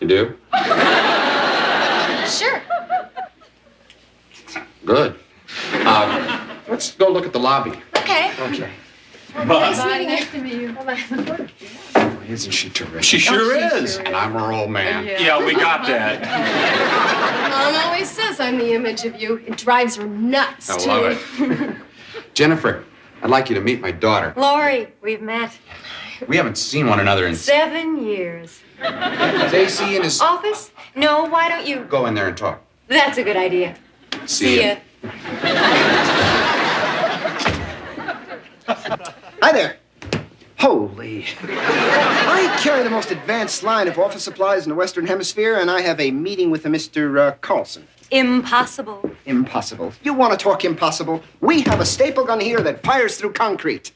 You do? Sure. Good. Let's go look at the lobby. Okay. Okay. Nice to meet you. Isn't she terrific? She sure is. And I'm her old man. Yeah, we got that. Mom always says I'm the image of you. It drives her nuts, I too. love it. Jennifer, I'd like you to meet my daughter. Lori, we've met We haven't seen one another in... 7 years. JC and his... Office? No, why don't you? Go in there and talk. That's a good idea. See ya. Hi there. Holy. I carry the most advanced line of office supplies in the Western Hemisphere, and I have a meeting with a Mr. Carlson. Impossible. Impossible. You want to talk impossible? We have a staple gun here that fires through concrete.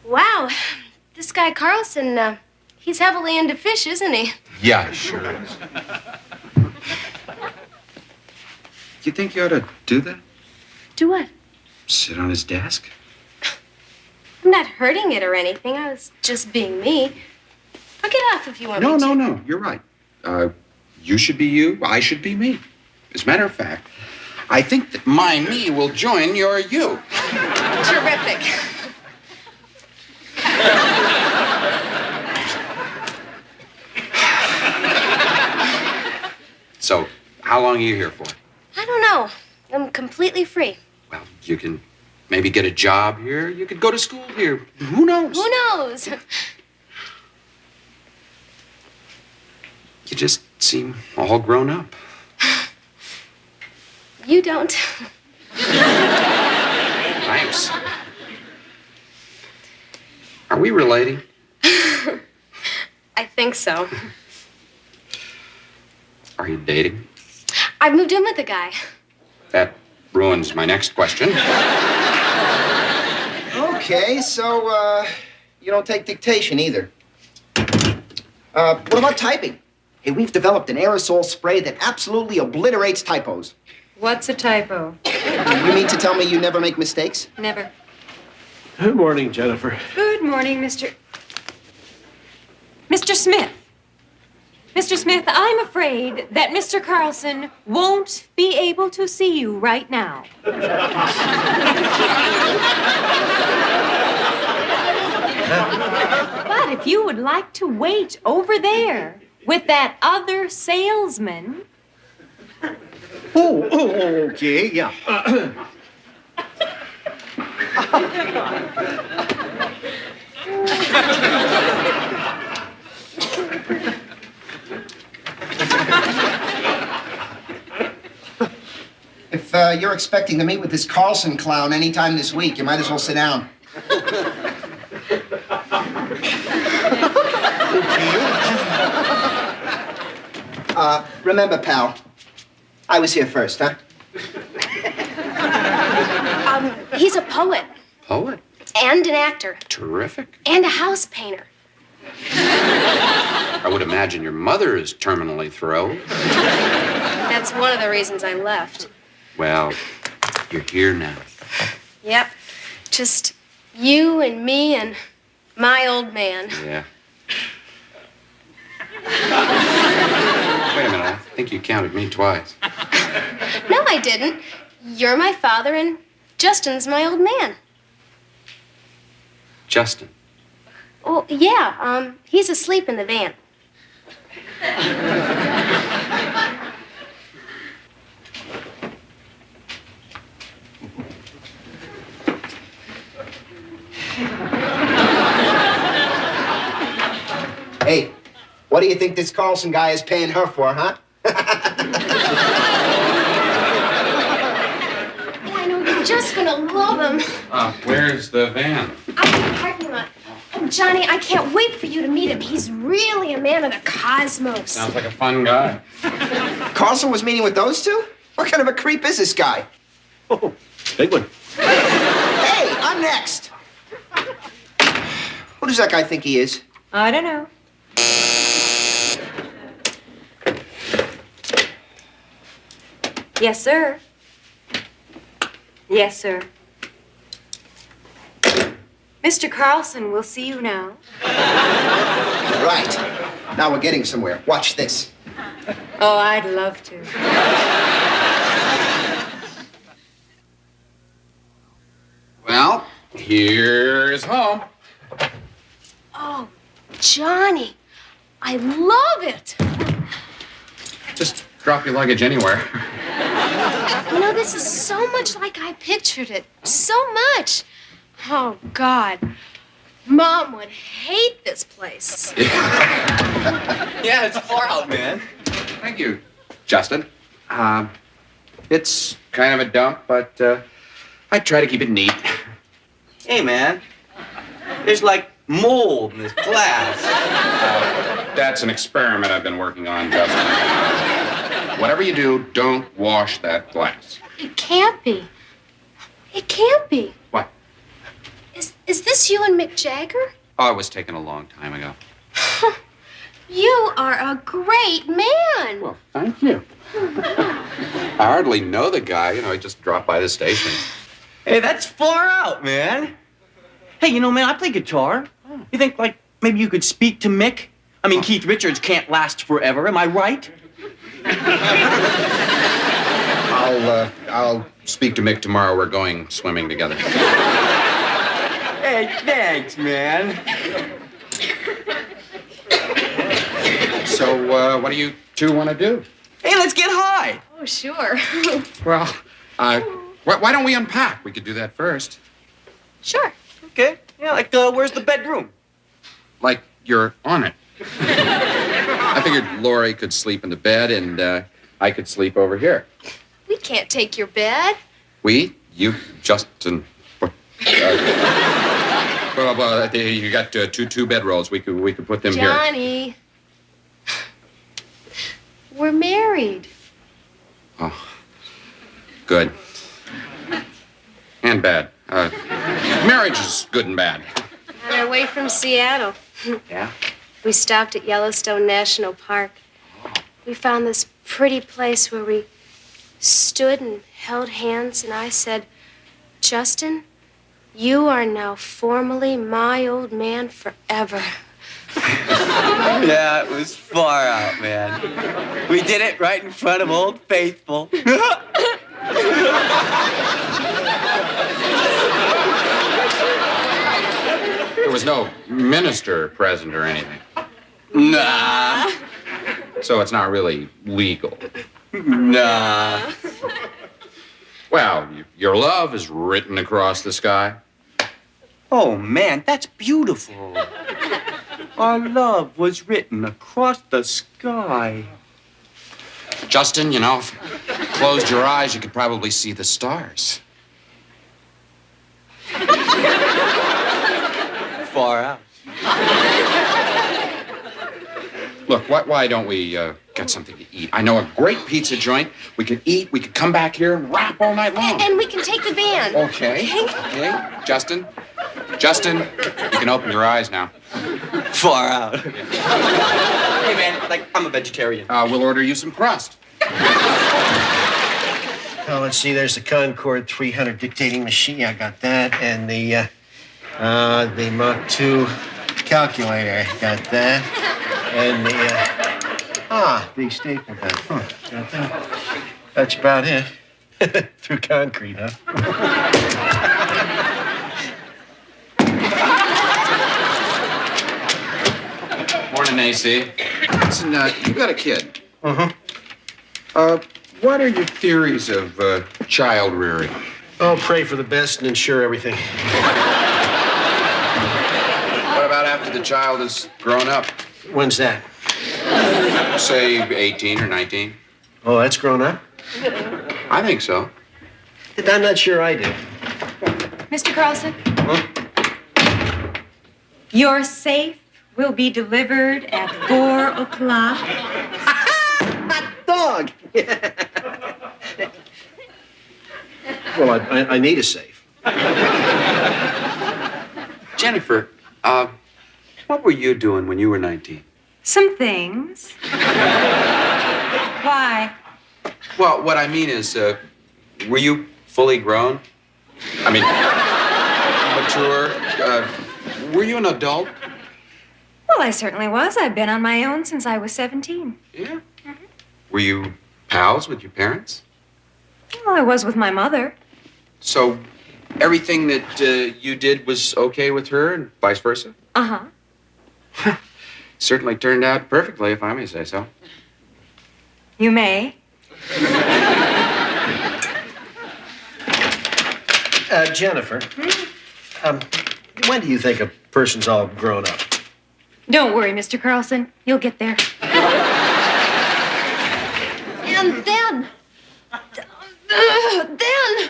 Wow, this guy Carlson, he's heavily into fish, isn't he? Yeah, sure is. You think you ought to do that? Do what? Sit on his desk? I'm not hurting it or anything. I was just being me. I'll get off if you want me to. No. You're right. You should be you. I should be me. As a matter of fact, I think that my me will join your you. Terrific. So, how long are you here for? I don't know. I'm completely free. Well, you can maybe get a job here. You could go to school here. Who knows? Who knows? You just seem all grown up. You don't. Thanks. Are we relating? I think so. Are you dating? I've moved in with a guy. That ruins my next question. Okay, so, you don't take dictation either. What about typing? Hey, we've developed an aerosol spray that absolutely obliterates typos. What's a typo? You mean to tell me you never make mistakes? Never. Good morning, Jennifer. Good morning, Mr. Smith. Mr. Smith, I'm afraid that Mr. Carlson won't be able to see you right now. But if you would like to wait over there with that other salesman. Oh, okay, yeah. If you're expecting to meet with this Carlson clown anytime this week, you might as well sit down. Remember, pal, I was here first, huh? He's a poet. Poet? And an actor. Terrific. And a house painter. I would imagine your mother is terminally thrilled. That's one of the reasons I left. Well, you're here now. Yep. Just you and me and my old man. Yeah. Wait a minute, I think you counted me twice. No, I didn't. You're my father and Justin's my old man. Justin. Oh, yeah, he's asleep in the van. Hey, what do you think this Carlson guy is paying her for, huh? I know you're just gonna love him. Where's the van? Out in the parking lot. Oh, Johnny, I can't wait for you to meet him. He's really a man of the cosmos. Sounds like a fun guy. Carlson was meeting with those two? What kind of a creep is this guy? Oh, big one. Hey, I'm next. Who does that guy think he is? I don't know. Yes, sir. Yes, sir. Mr. Carlson will see you now. Right. Now we're getting somewhere. Watch this. Oh, I'd love to. Well, here's home. Oh, Johnny, I love it. Just drop your luggage anywhere. You know, this is so much like I pictured it. So much. Oh, God. Mom would hate this place. Yeah, it's far out, man. Thank you, Justin. It's kind of a dump, but I try to keep it neat. Hey, man. There's like mold in this glass. That's an experiment I've been working on, Justin. Whatever you do, don't wash that glass. It can't be. It can't be. What? Is this you and Mick Jagger? Oh, it was taken a long time ago. You are a great man. Well, thank you. I hardly know the guy. You know, I just dropped by the station. Hey, that's far out, man. Hey, you know, man, I play guitar. You think, like, maybe you could speak to Mick? I mean, Keith Richards can't last forever, am I right? I'll speak to Mick tomorrow. We're going swimming together. Hey, thanks, man. So, what do you two want to do? Hey, let's get high. Oh, sure. Well, why don't we unpack? We could do that first. Sure. Okay. Yeah, like, where's the bedroom? Like you're on it. I figured Lori could sleep in the bed and I could sleep over here. We can't take your bed. We? You, Justin. Well, you got two bedrolls. We could put them here. Johnny. We're married. Oh, good. And bad. Marriage is good and bad. On our way from Seattle. Yeah? We stopped at Yellowstone National Park. We found this pretty place where we stood and held hands, and I said, Justin, you are now formally my old man forever. Yeah, it was far out, man. We did it right in front of Old Faithful. There was no minister present or anything. Nah. So it's not really legal. Nah. Well, your love is written across the sky. Oh, man, that's beautiful. Our love was written across the sky. Justin, you know, if you closed your eyes, you could probably see the stars. Far out. Look, why don't we get something to eat? I know a great pizza joint. We could eat, we could come back here and rap all night long. And we can take the van. Okay. Justin, you can open your eyes now. Far out. Hey, man, like, I'm a vegetarian. We'll order you some crust. Oh, let's see. There's the Concorde 300 dictating machine. I got that, and the Mach 2 calculator. I got that, and the big staple gun. Got that. That's about it. Through concrete, huh? Morning, AC. Listen, you got a kid. Uh-huh. What are your theories of child rearing? Oh, pray for the best and ensure everything. What about after the child is grown up? When's that? Say 18 or 19. Oh, that's grown up? I think so. I'm not sure I do. Mr. Carlson? Your safe will be delivered at 4 o'clock. Dog! Well, I need a safe. Jennifer, what were you doing when you were 19? Some things. Why? Well, what I mean is, were you fully grown? I mean, mature? Were you an adult? Well, I certainly was. I've been on my own since I was 17. Yeah? Were you pals with your parents? Well, I was with my mother. So everything that you did was okay with her and vice versa? Uh-huh. Certainly turned out perfectly, if I may say so. You may. Jennifer, when do you think a person's all grown up? Don't worry, Mr. Carlson. You'll get there. And then, then,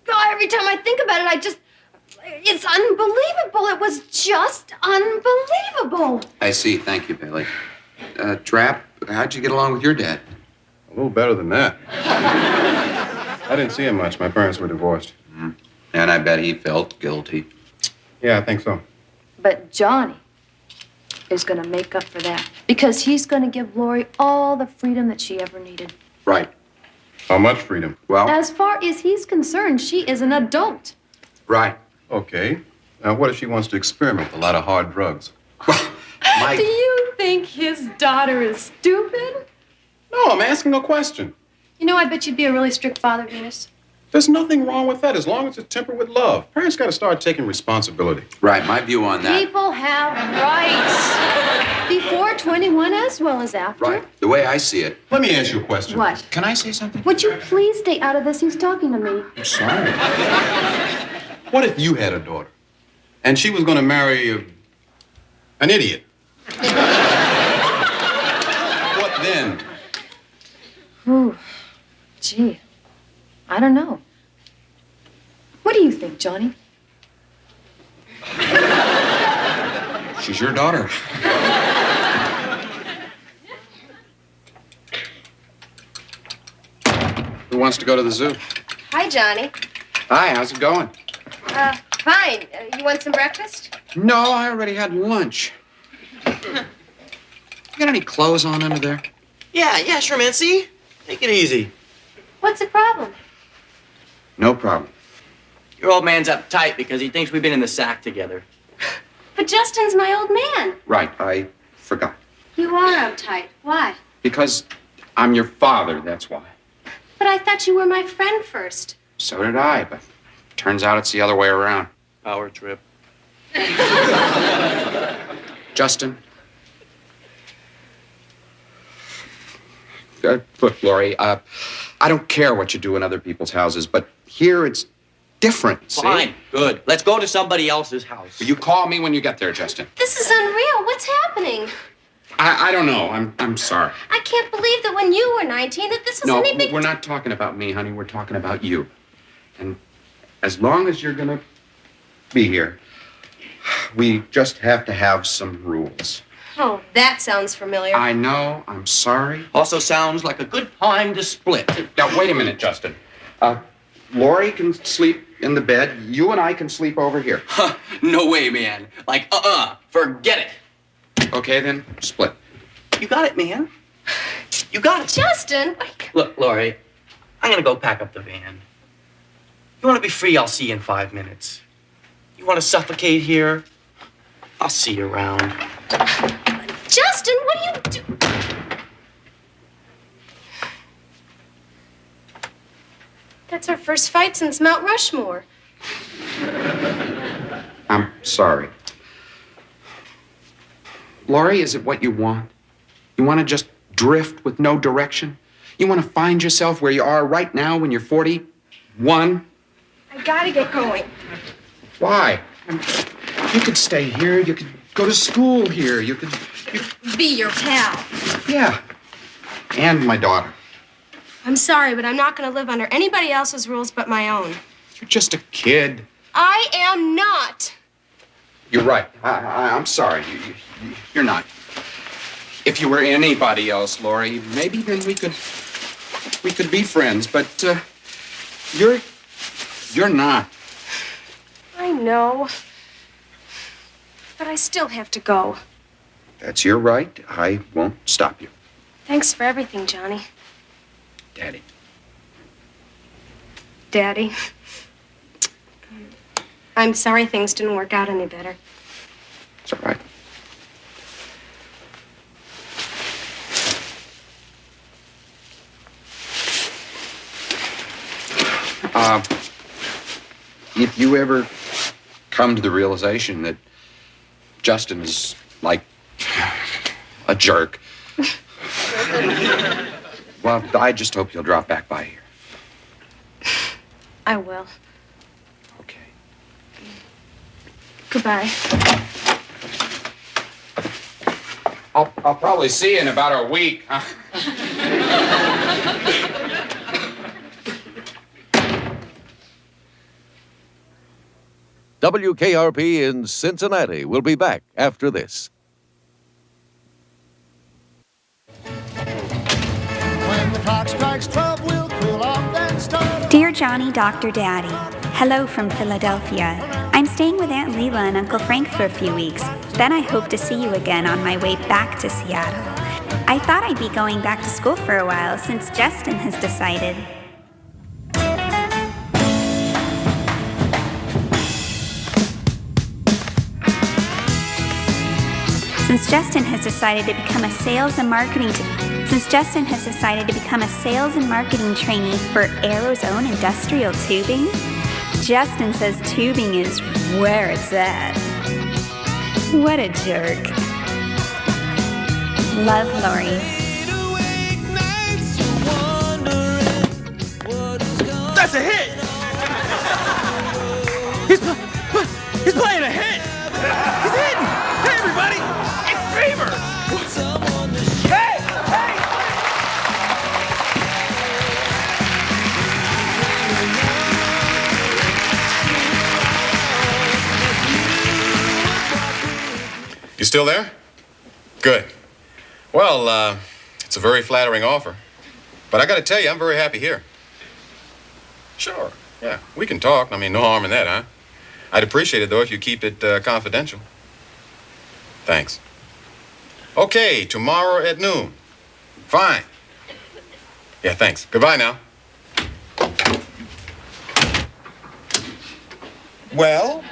oh, every time I think about it, it's unbelievable. It was just unbelievable. I see. Thank you, Bailey. Trap, how'd you get along with your dad? A little better than that. I didn't see him much. My parents were divorced. Mm. And I bet he felt guilty. Yeah, I think so. But Johnny is going to make up for that because he's going to give Lori all the freedom that she ever needed. Right. How much freedom? Well, As far as he's concerned, she is an adult. right. Okay. Now, what if she wants to experiment with a lot of hard drugs? Mike. Do you think his daughter is stupid? No, I'm asking a question. You know, I bet you'd be a really strict father, Venus. There's nothing wrong with that as long as it's tempered with love. Parents got to start taking responsibility. Right, my view on that. People have rights before 21 as well as after. Right. The way I see it. Let me ask you a question. What? Can I say something? Would you please stay out of this? He's talking to me. I'm sorry. What if you had a daughter and she was going to marry an idiot? What then? Ooh, gee, I don't know. What do you think, Johnny? She's your daughter. Who wants to go to the zoo? Hi, Johnny. Hi, how's it going? Fine. You want some breakfast? No, I already had lunch. You got any clothes on under there? Yeah, sure, man. See? Take it easy. What's the problem? No problem. Your old man's uptight because he thinks we've been in the sack together. But Justin's my old man. Right, I forgot. You are uptight. Why? Because I'm your father, that's why. But I thought you were my friend first. So did I, but turns out it's the other way around. Power trip. Justin. Look, Lori, I don't care what you do in other people's houses, but here it's different, see? Fine, good. Let's go to somebody else's house. You call me when you get there, Justin. This is unreal. What's happening? I don't know. I'm sorry. I can't believe that when you were 19 that this was No, any big... we're not talking about me, honey. We're talking about you. And as long as you're gonna be here, we just have to have some rules. Oh, that sounds familiar. I know. I'm sorry. Also sounds like a good time to split. Now, wait a minute, Justin. Lori can sleep in the bed. You and I can sleep over here. No way, man. Like, forget it. Okay, then, split. You got it, man. You got it. Justin! Look, Lori, I'm gonna go pack up the van. You wanna be free, I'll see you in 5 minutes. You wanna suffocate here? I'll see you around. Justin, what are you doing? That's our first fight since Mount Rushmore. I'm sorry. Lori, is it what you want? You want to just drift with no direction? You want to find yourself where you are right now when you're 41? I gotta get going. Why? You could stay here. You could go to school here. You could... Be your pal. Yeah. And my daughter. I'm sorry, but I'm not gonna live under anybody else's rules but my own. You're just a kid. I am not. You're right. I'm sorry. You're not. If you were anybody else, Lori, maybe then we could be friends. But you're not. I know. But I still have to go. That's your right. I won't stop you. Thanks for everything, Johnny. Daddy. Daddy. I'm sorry things didn't work out any better. It's all right. If you ever come to the realization that Justin is like a jerk, well, I just hope you'll drop back by here. I will. Okay. Goodbye. I'll probably see you in about a week, huh? WKRP in Cincinnati will be back after this. When the clock strikes 12, we'll cool off and start. Dear Johnny, Dr. Daddy, hello from Philadelphia. I'm staying with Aunt Leela and Uncle Frank for a few weeks. Then I hope to see you again on my way back to Seattle. I thought I'd be going back to school for a while since Justin has decided. Since Justin has decided to become a sales and marketing trainee for Arrow's own industrial tubing, Justin says tubing is where it's at. What a jerk. Love, Lori. That's a hit! He's playing a hit! He's hitting! Hey, everybody! It's Fever! Hey! Hey! You still there? Good. Well, it's a very flattering offer. But I gotta tell you, I'm very happy here. Sure, yeah, we can talk. I mean, no harm in that, huh? I'd appreciate it, though, if you keep it confidential. Thanks. Okay, tomorrow at noon. Fine. Yeah, thanks. Goodbye now. Well,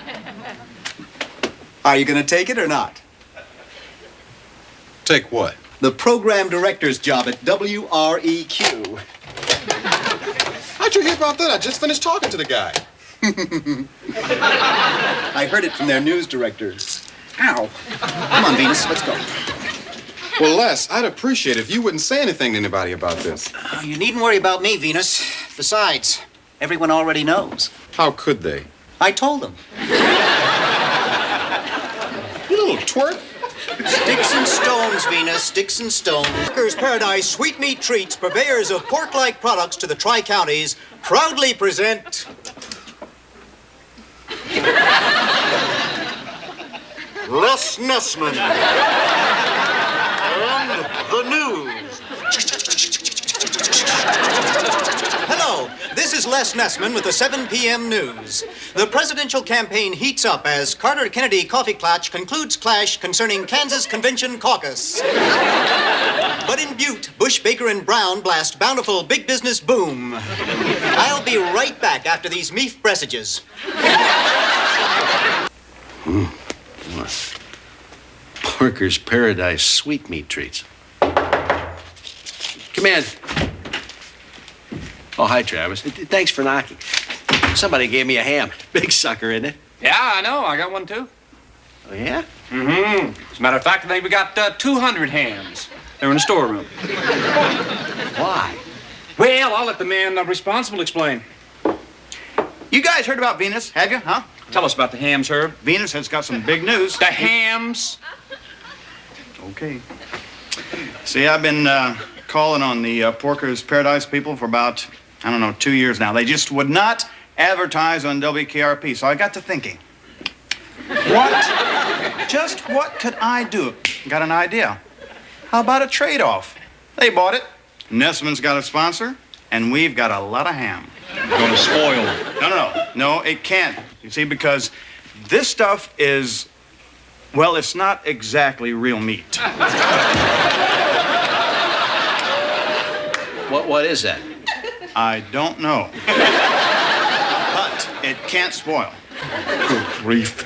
are you going to take it or not? Take what? The program director's job at WREQ. How'd you hear about that? I just finished talking to the guy. I heard it from their news director. Ow. Come on, Venus, let's go. Well, Les, I'd appreciate it if you wouldn't say anything to anybody about this. You needn't worry about me, Venus. Besides, everyone already knows. How could they? I told them. You little twerp. Sticks and stones, Venus, sticks and stones. Porker's Paradise Sweetmeat Treats, purveyors of pork-like products to the Tri-Counties, proudly present... Les Nessman. And the news. Hello, this is Les Nessman with the 7 p.m. news. The presidential campaign heats up as Carter Kennedy Coffee Klatch concludes clash concerning Kansas Convention caucus. But in Butte, Bush, Baker, and Brown blast bountiful big business boom. I'll be right back after these meef presages. Porker's Paradise Sweetmeat Treats. Come in. Oh, hi, Travis. Thanks for knocking. Somebody gave me a ham. Big sucker, isn't it? Yeah, I know. I got one, too. Oh, yeah? Mm-hmm. As a matter of fact, I think we got 200 hams. They're in the storeroom. Why? Well, I'll let the man responsible explain. You guys heard about Venus, have you, huh? Tell us about the hams, Herb. Venus has got some big news. The hams? Okay. See, I've been calling on the Porker's Paradise people for about, 2 years now. They just would not advertise on WKRP, so I got to thinking. What could I do? Got an idea. How about a trade-off? They bought it. Nessman's got a sponsor, and we've got a lot of ham. Going to spoil it. No, it can't. You see, because this stuff is, well, it's not exactly real meat. What is that? I don't know. But it can't spoil. Grief.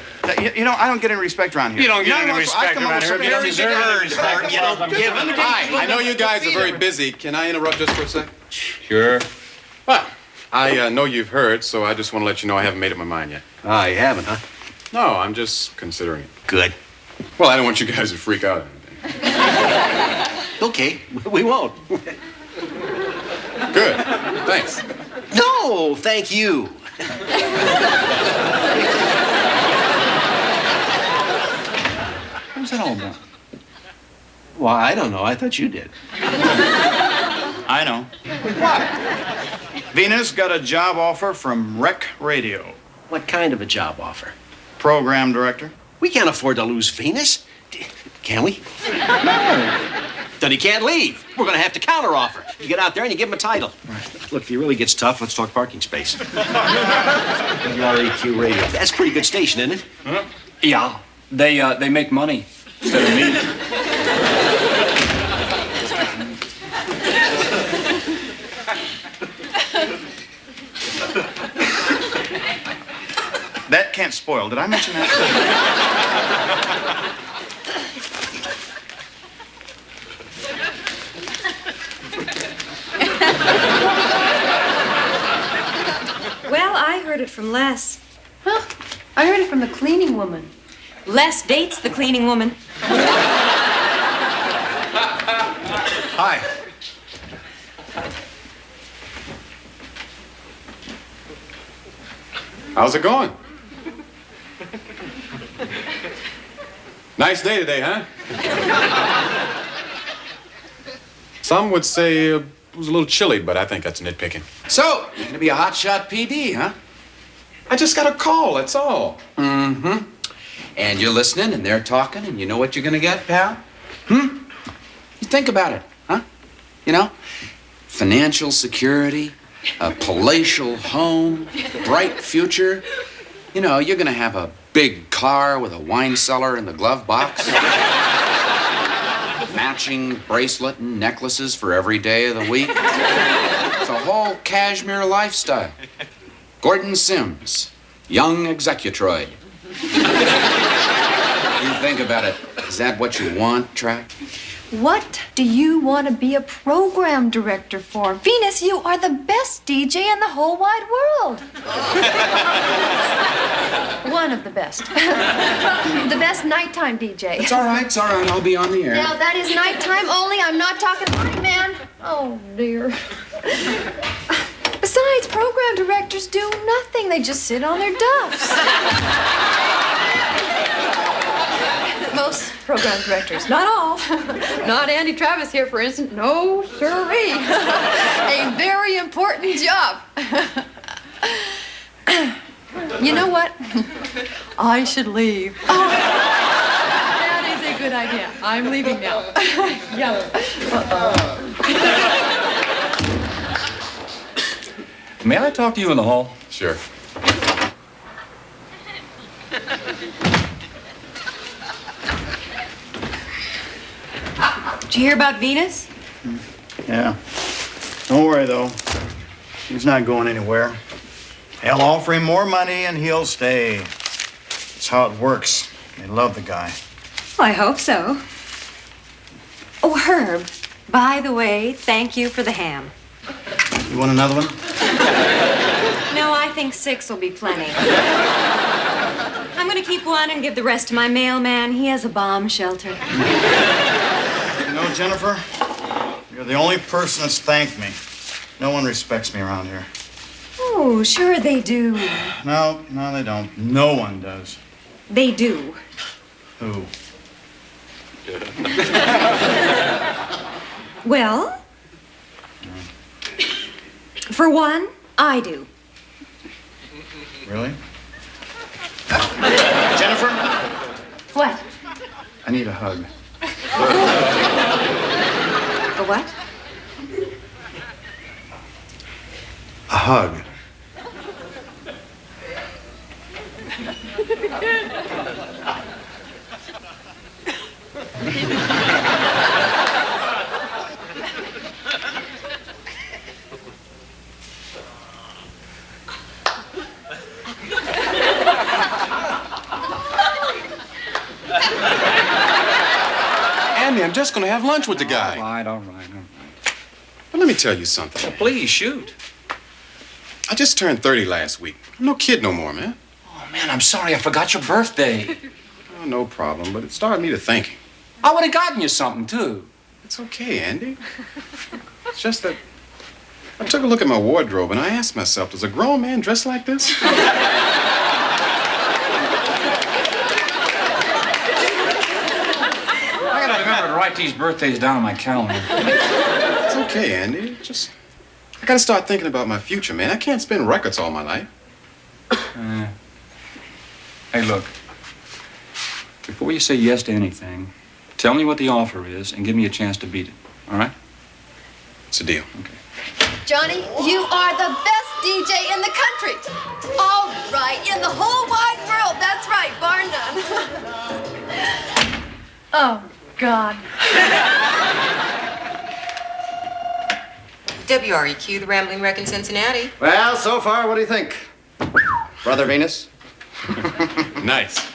You know, I don't get any respect around here. You don't get any respect around here. You don't deserve any respect. You don't give it. Hi, I know you guys are very busy. Can I interrupt just for a sec? Sure. Well, I know you've heard, so I just want to let you know I haven't made up my mind yet. Ah, you haven't, huh? No, I'm just considering it. Good. Well, I don't want you guys to freak out or anything. Okay, we won't. Good. Thanks. No, thank you. What's that all about? Well, I don't know. I thought you did. I know. What? Venus got a job offer from Rec Radio. What kind of a job offer? program director. We can't afford to lose Venus. Can we? No. Then he can't leave. We're going to have to counteroffer. You get out there and you give him a title. Look, if he really gets tough, let's talk parking space. WREQ Radio. That's a pretty good station, isn't it? Huh? Yeah. They make money instead of meat. That can't spoil. Did I mention that? Well, I heard it from Les. Huh? I heard it from the cleaning woman. Les dates the cleaning woman. Hi. How's it going? Nice day today, huh? Some would say it was a little chilly, but I think that's nitpicking. So, you're gonna be a hotshot PD, huh? I just got a call, that's all. Mm-hmm. And you're listening, and they're talking, and you know what you're gonna get, pal? You think about it, huh? You know? Financial security, a palatial home, bright future. You know, you're gonna have a big car with a wine cellar in the glove box. Matching bracelet and necklaces for every day of the week. It's a whole cashmere lifestyle. Gordon Sims, young executroid. You think about it. Is that what you want, Track? What do you want to be a program director for? Venus, you are the best DJ in the whole wide world. One of the best. The best nighttime DJ. It's all right, I'll be on the air. Now, that is nighttime only. I'm not talking night, man. Oh, dear. Besides, program directors do nothing. They just sit on their duffs. Most program directors, not all. Not Andy Travis here, for instance. No, sirree. A very important job. You know what? I should leave. Oh, that is a good idea. I'm leaving now. Yeah. May I talk to you in the hall? Sure. Did you hear about Venus? Yeah. Don't worry, though. He's not going anywhere. They'll offer him more money and he'll stay. That's how it works. They love the guy. Well, I hope so. Oh, Herb, by the way, thank you for the ham. You want another one? No, I think 6 will be plenty. I'm gonna keep one and give the rest to my mailman. He has a bomb shelter. You know, Jennifer, you're the only person that's thanked me. No one respects me around here. Oh, sure they do. No, they don't. No one does. They do. Who? Well, for one, I do. Really? Jennifer? What? I need a hug. A what? A hug. Andy, I'm just gonna have lunch with the guy. All right. But let me tell you something. Well, please, shoot. I just turned 30 last week. I'm no kid no more, man. Oh, man, I'm sorry. I forgot your birthday. Oh, no problem, but it started me to thinking. I would have gotten you something, too. It's okay, Andy. It's just that I took a look at my wardrobe and I asked myself, does a grown man dress like this? I gotta remember to write these birthdays down on my calendar. It's okay, Andy. I gotta start thinking about my future, man. I can't spin records all my life. Hey, look. Before you say yes to anything, tell me what the offer is and give me a chance to beat it. All right? It's a deal. Okay. Johnny, you are the best DJ in the country. All right, in the whole wide world. That's right, bar none. Oh, God. WREQ, the Rambling Wreck in Cincinnati. Well, so far, what do you think? Brother Venus? Nice.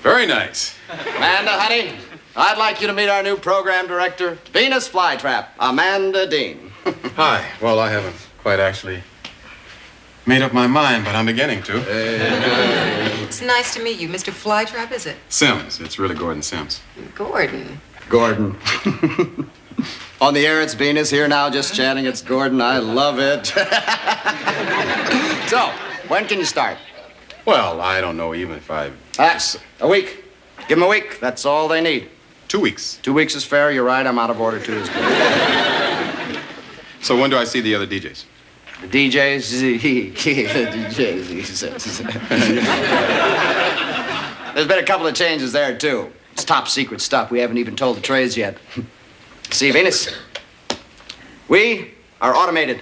Very nice. Amanda, honey, I'd like you to meet our new program director, Venus Flytrap, Amanda Dean. Hi. Well, I haven't quite actually made up my mind, but I'm beginning to. It's nice to meet you. Mr. Flytrap, is it? Sims. It's really Gordon Sims. Gordon. Gordon. On the air, it's Venus. Here now, just chatting. It's Gordon. I love it. So, when can you start? Well, I don't know even if I... A week. Give them a week. That's all they need. 2 weeks. 2 weeks is fair. You're right. I'm out of order, too. So when do I see the other DJs? The DJs? The DJs, he says. There's been a couple of changes there, too. It's top secret stuff. We haven't even told the trades yet. See, Venus, we are automated.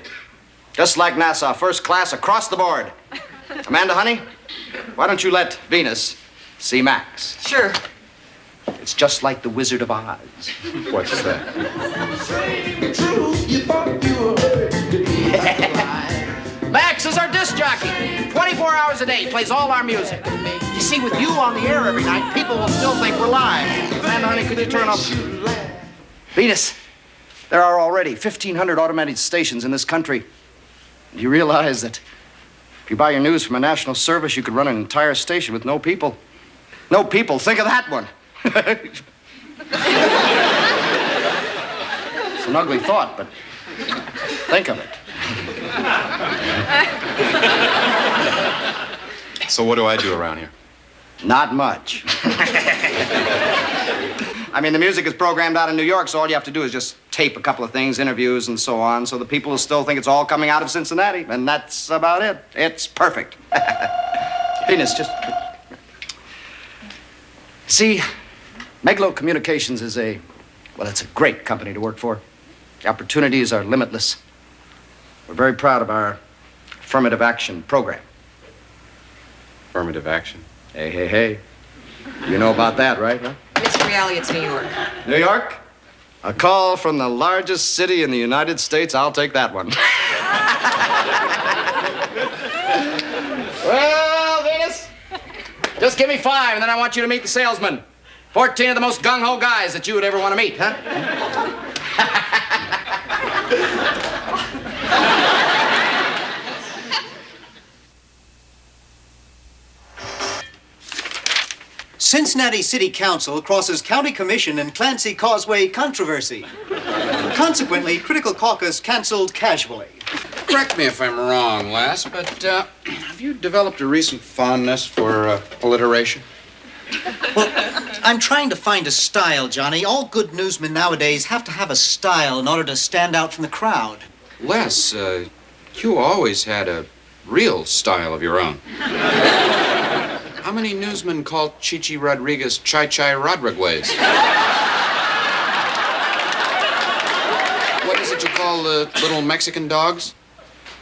Just like NASA, first class across the board. Amanda, honey, why don't you let Venus see Max? Sure. It's just like the Wizard of Oz. What's that? Max is our disc jockey. 24 hours a day, plays all our music. You see, with you on the air every night, people will still think we're live. Amanda, honey, could you turn up? Venus, there are already 1,500 automated stations in this country. Do you realize that if you buy your news from a national service, you could run an entire station with no people? No people. Think of that one. It's an ugly thought, but think of it. So what do I do around here? Not much. I mean, the music is programmed out in New York, so all you have to do is just tape a couple of things, interviews and so on, so the people will still think it's all coming out of Cincinnati, and that's about it. It's perfect. Venus, just... See, Meglo Communications is it's a great company to work for. The opportunities are limitless. We're very proud of our affirmative action program. Affirmative action? Hey. You know about that, right, huh? Mr. Reale, it's New York. New York? A call from the largest city in the United States. I'll take that one. Well, Venus, just give me 5, and then I want you to meet the salesman. 14 of the most gung-ho guys that you would ever want to meet, huh? Cincinnati City Council crosses County Commission and Clancy Causeway controversy. Consequently, Critical Caucus canceled casually. Correct me if I'm wrong, Les, but have you developed a recent fondness for alliteration? Well, I'm trying to find a style, Johnny. All good newsmen nowadays have to have a style in order to stand out from the crowd. Les, you always had a real style of your own. How many newsmen call Chichi Rodriguez Chai Rodriguez? What is it you call the little Mexican dogs?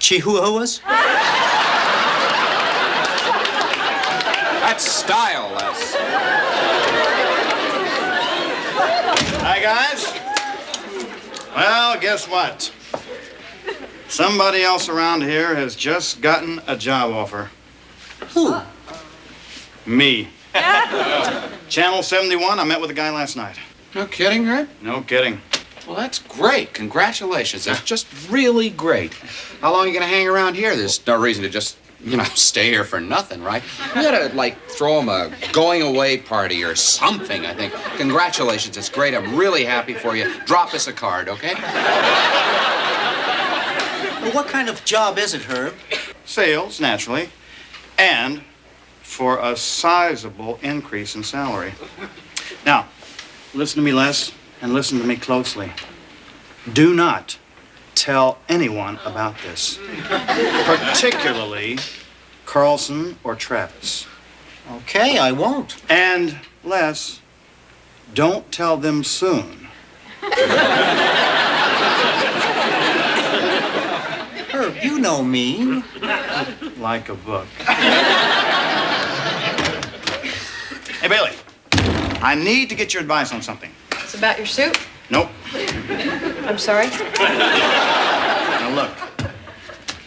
Chihuahuas? That's style, Les. Hi, guys. Well, guess what? Somebody else around here has just gotten a job offer. Who? Me. Channel 71, I met with a guy last night. No kidding, right? No kidding. Well, that's great. Congratulations. That's just really great. How long are you going to hang around here? There's no reason to just, stay here for nothing, right? You got to, throw them a going-away party or something, I think. Congratulations. It's great. I'm really happy for you. Drop us a card, okay? Well, what kind of job is it, Herb? Sales, naturally. And for a sizable increase in salary. Now, listen to me, Les, and listen to me closely. Do not tell anyone about this, particularly Carlson, or Travis. Okay, I won't. And Les, don't tell them soon. Herb, you know me. Like a book. Hey, Bailey, I need to get your advice on something. It's about your suit? Nope. I'm sorry. Now look,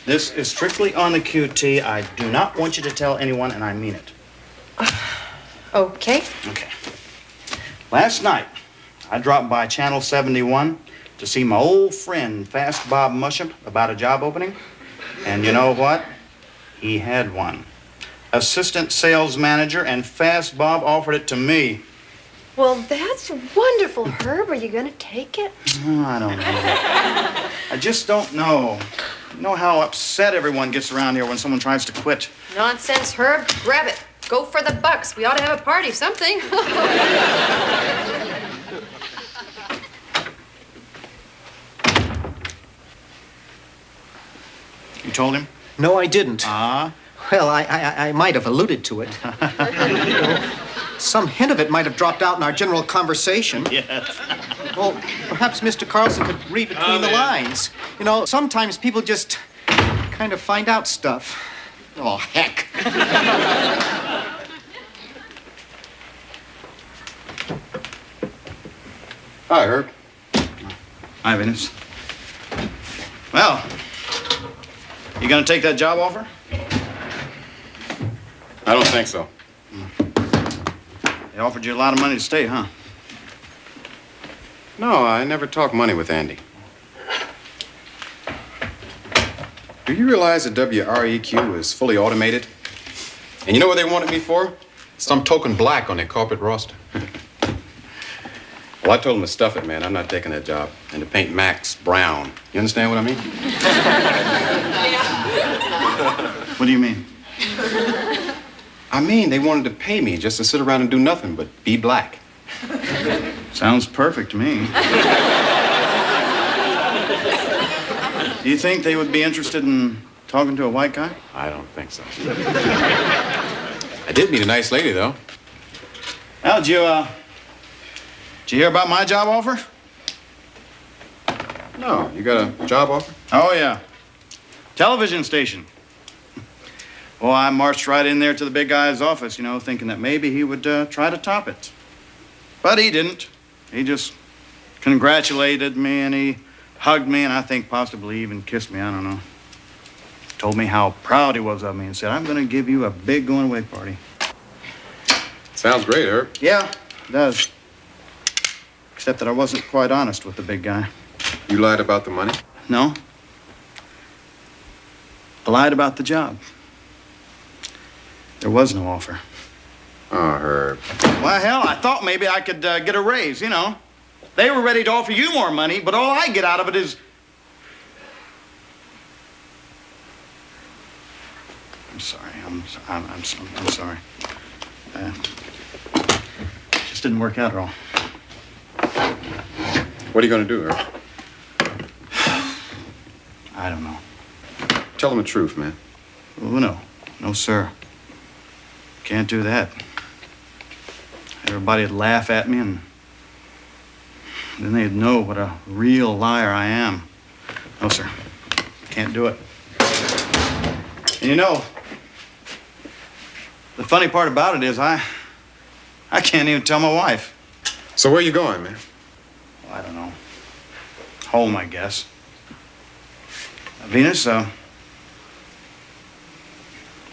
this is strictly on the QT. I do not want you to tell anyone, and I mean it. Okay. Okay. Last night, I dropped by Channel 71 to see my old friend, Fast Bob Musham, about a job opening. And you know what? He had one. Assistant sales manager, and Fast Bob offered it to me. Well, that's wonderful, Herb. Are you going to take it? Oh, I don't know. I just don't know. You know how upset everyone gets around here when someone tries to quit. Nonsense, Herb. Grab it. Go for the bucks. We ought to have a party, something. You told him? No, I didn't. Ah? Well, I might have alluded to it. Some hint of it might have dropped out in our general conversation. Yes. Well, perhaps Mr. Carlson could read between the lines. You know, sometimes people just kind of find out stuff. Oh, heck. Hi, Herb. Hi, Venus. Well, you gonna take that job offer? I don't think so. They offered you a lot of money to stay, huh? No, I never talk money with Andy. Do you realize that WREQ is fully automated? And you know what they wanted me for? Some token black on their corporate roster. Well, I told them to stuff it, man. I'm not taking that job. And to paint Max brown. You understand what I mean? What do you mean? I mean, they wanted to pay me just to sit around and do nothing but be black. Sounds perfect to me. Do you think they would be interested in talking to a white guy? I don't think so. I did meet a nice lady, though. Well, did you hear about my job offer? No, you got a job offer? Oh, yeah. Television station. Well, I marched right in there to the big guy's office, you know, thinking that maybe he would try to top it. But he didn't. He just congratulated me, and he hugged me, and I think possibly even kissed me. I don't know. Told me how proud he was of me and said, I'm going to give you a big going-away party. Sounds great, Herb. Yeah, it does. Except that I wasn't quite honest with the big guy. You lied about the money? No. I lied about the job. There was no offer. Oh, Herb. Well, hell, I thought maybe I could get a raise, you know. They were ready to offer you more money, but all I get out of it is... I'm sorry. I'm sorry. Just didn't work out at all. What are you going to do, Herb? I don't know. Tell them the truth, man. Oh, no. No, sir. Can't do that. Everybody'd laugh at me, and then they'd know what a real liar I am. No, sir. Can't do it. And you know, the funny part about it is I can't even tell my wife. So where you going, man? Well, I don't know. Home, I guess. Venus,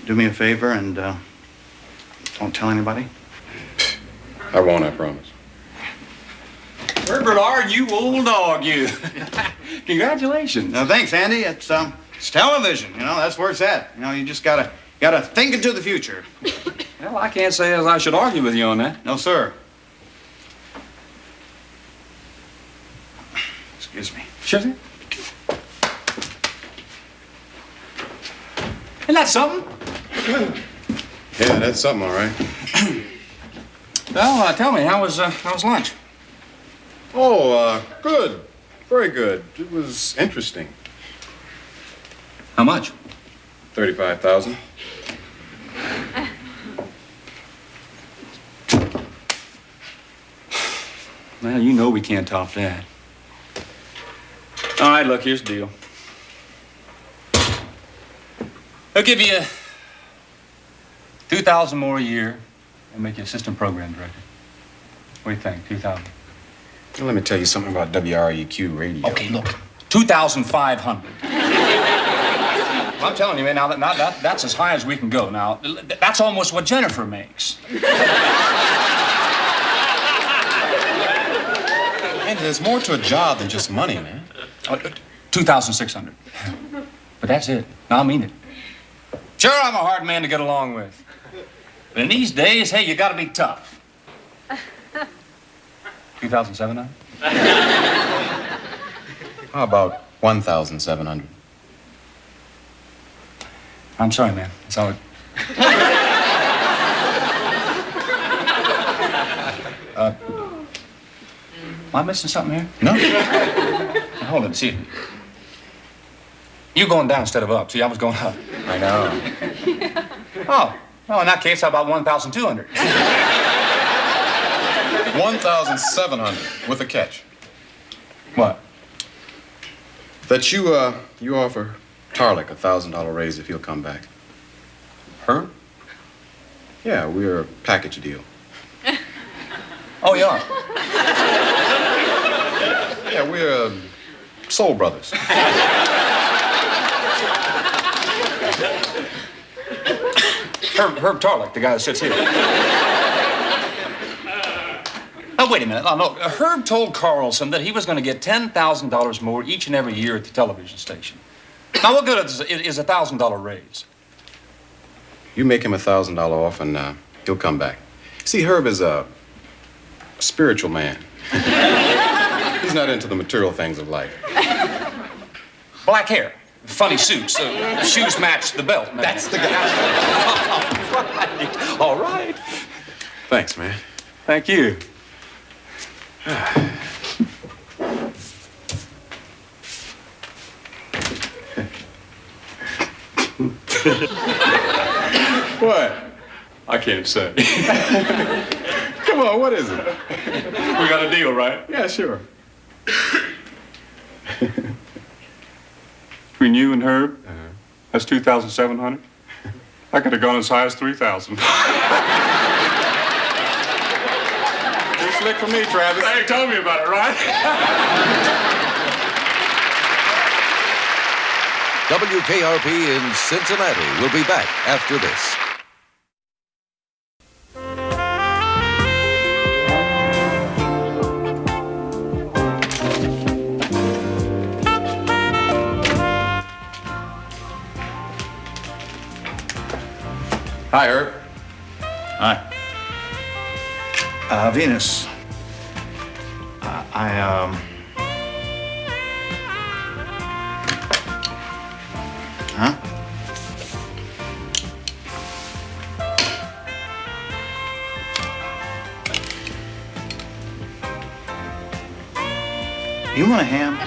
do me a favor and don't tell anybody. I won't, I promise. Herbert R., you old dog, you. Congratulations. No, thanks, Andy. It's television. You know, that's where it's at. You know, you just gotta think into the future. Well, I can't say as I should argue with you on that. No, sir. Excuse me. Sure thing. Isn't that something? Yeah, that's something, all right. Well, tell me, how was lunch? Oh, good. Very good. It was interesting. How much? 35,000. Well, you know we can't top that. All right, look, here's the deal. I'll give you $2,000 more a year and make you assistant program director. What do you think, 2,000? Well, let me tell you something about WREQ radio. Okay, look, 2,500. I'm telling you, man, now that's as high as we can go. Now, that's almost what Jennifer makes. And there's more to a job than just money, man. 2,600. But that's it. No, I mean it. Sure, I'm a hard man to get along with. But in these days, hey, you gotta be tough. 2,700? How about 1,700? I'm sorry, man. That's all it... Am I missing something here? No. Now, hold on, see. You going down instead of up. See, I was going up. I know. Oh, in that case, how about 1,200? 1,700 with a catch. What? That you offer Tarlik a $1,000 raise if he'll come back. Her? Yeah, we're a package deal. Oh, you are? Yeah, we're soul brothers. Herb Tarlik, the guy that sits here. Oh, wait a minute. Oh, no. Herb told Carlson that he was going to get $10,000 more each and every year at the television station. Now, what good is a $1,000 raise? You make him a $1,000 off and he'll come back. See, Herb is a spiritual man. He's not into the material things of life. Black hair, funny suits, shoes match the belt. Man. That's the guy. All right. Thanks, man. Thank you. What? I can't say. Come on, what is it? We got a deal, right? Yeah, sure. Between you and Herb, that's 2,700. I could have gone as high as 3,000. Too slick for me, Travis. Hey, tell me about it, right? WKRP in Cincinnati will be back after this. Hi, Herb. Hi. Venus. Huh? You want a ham?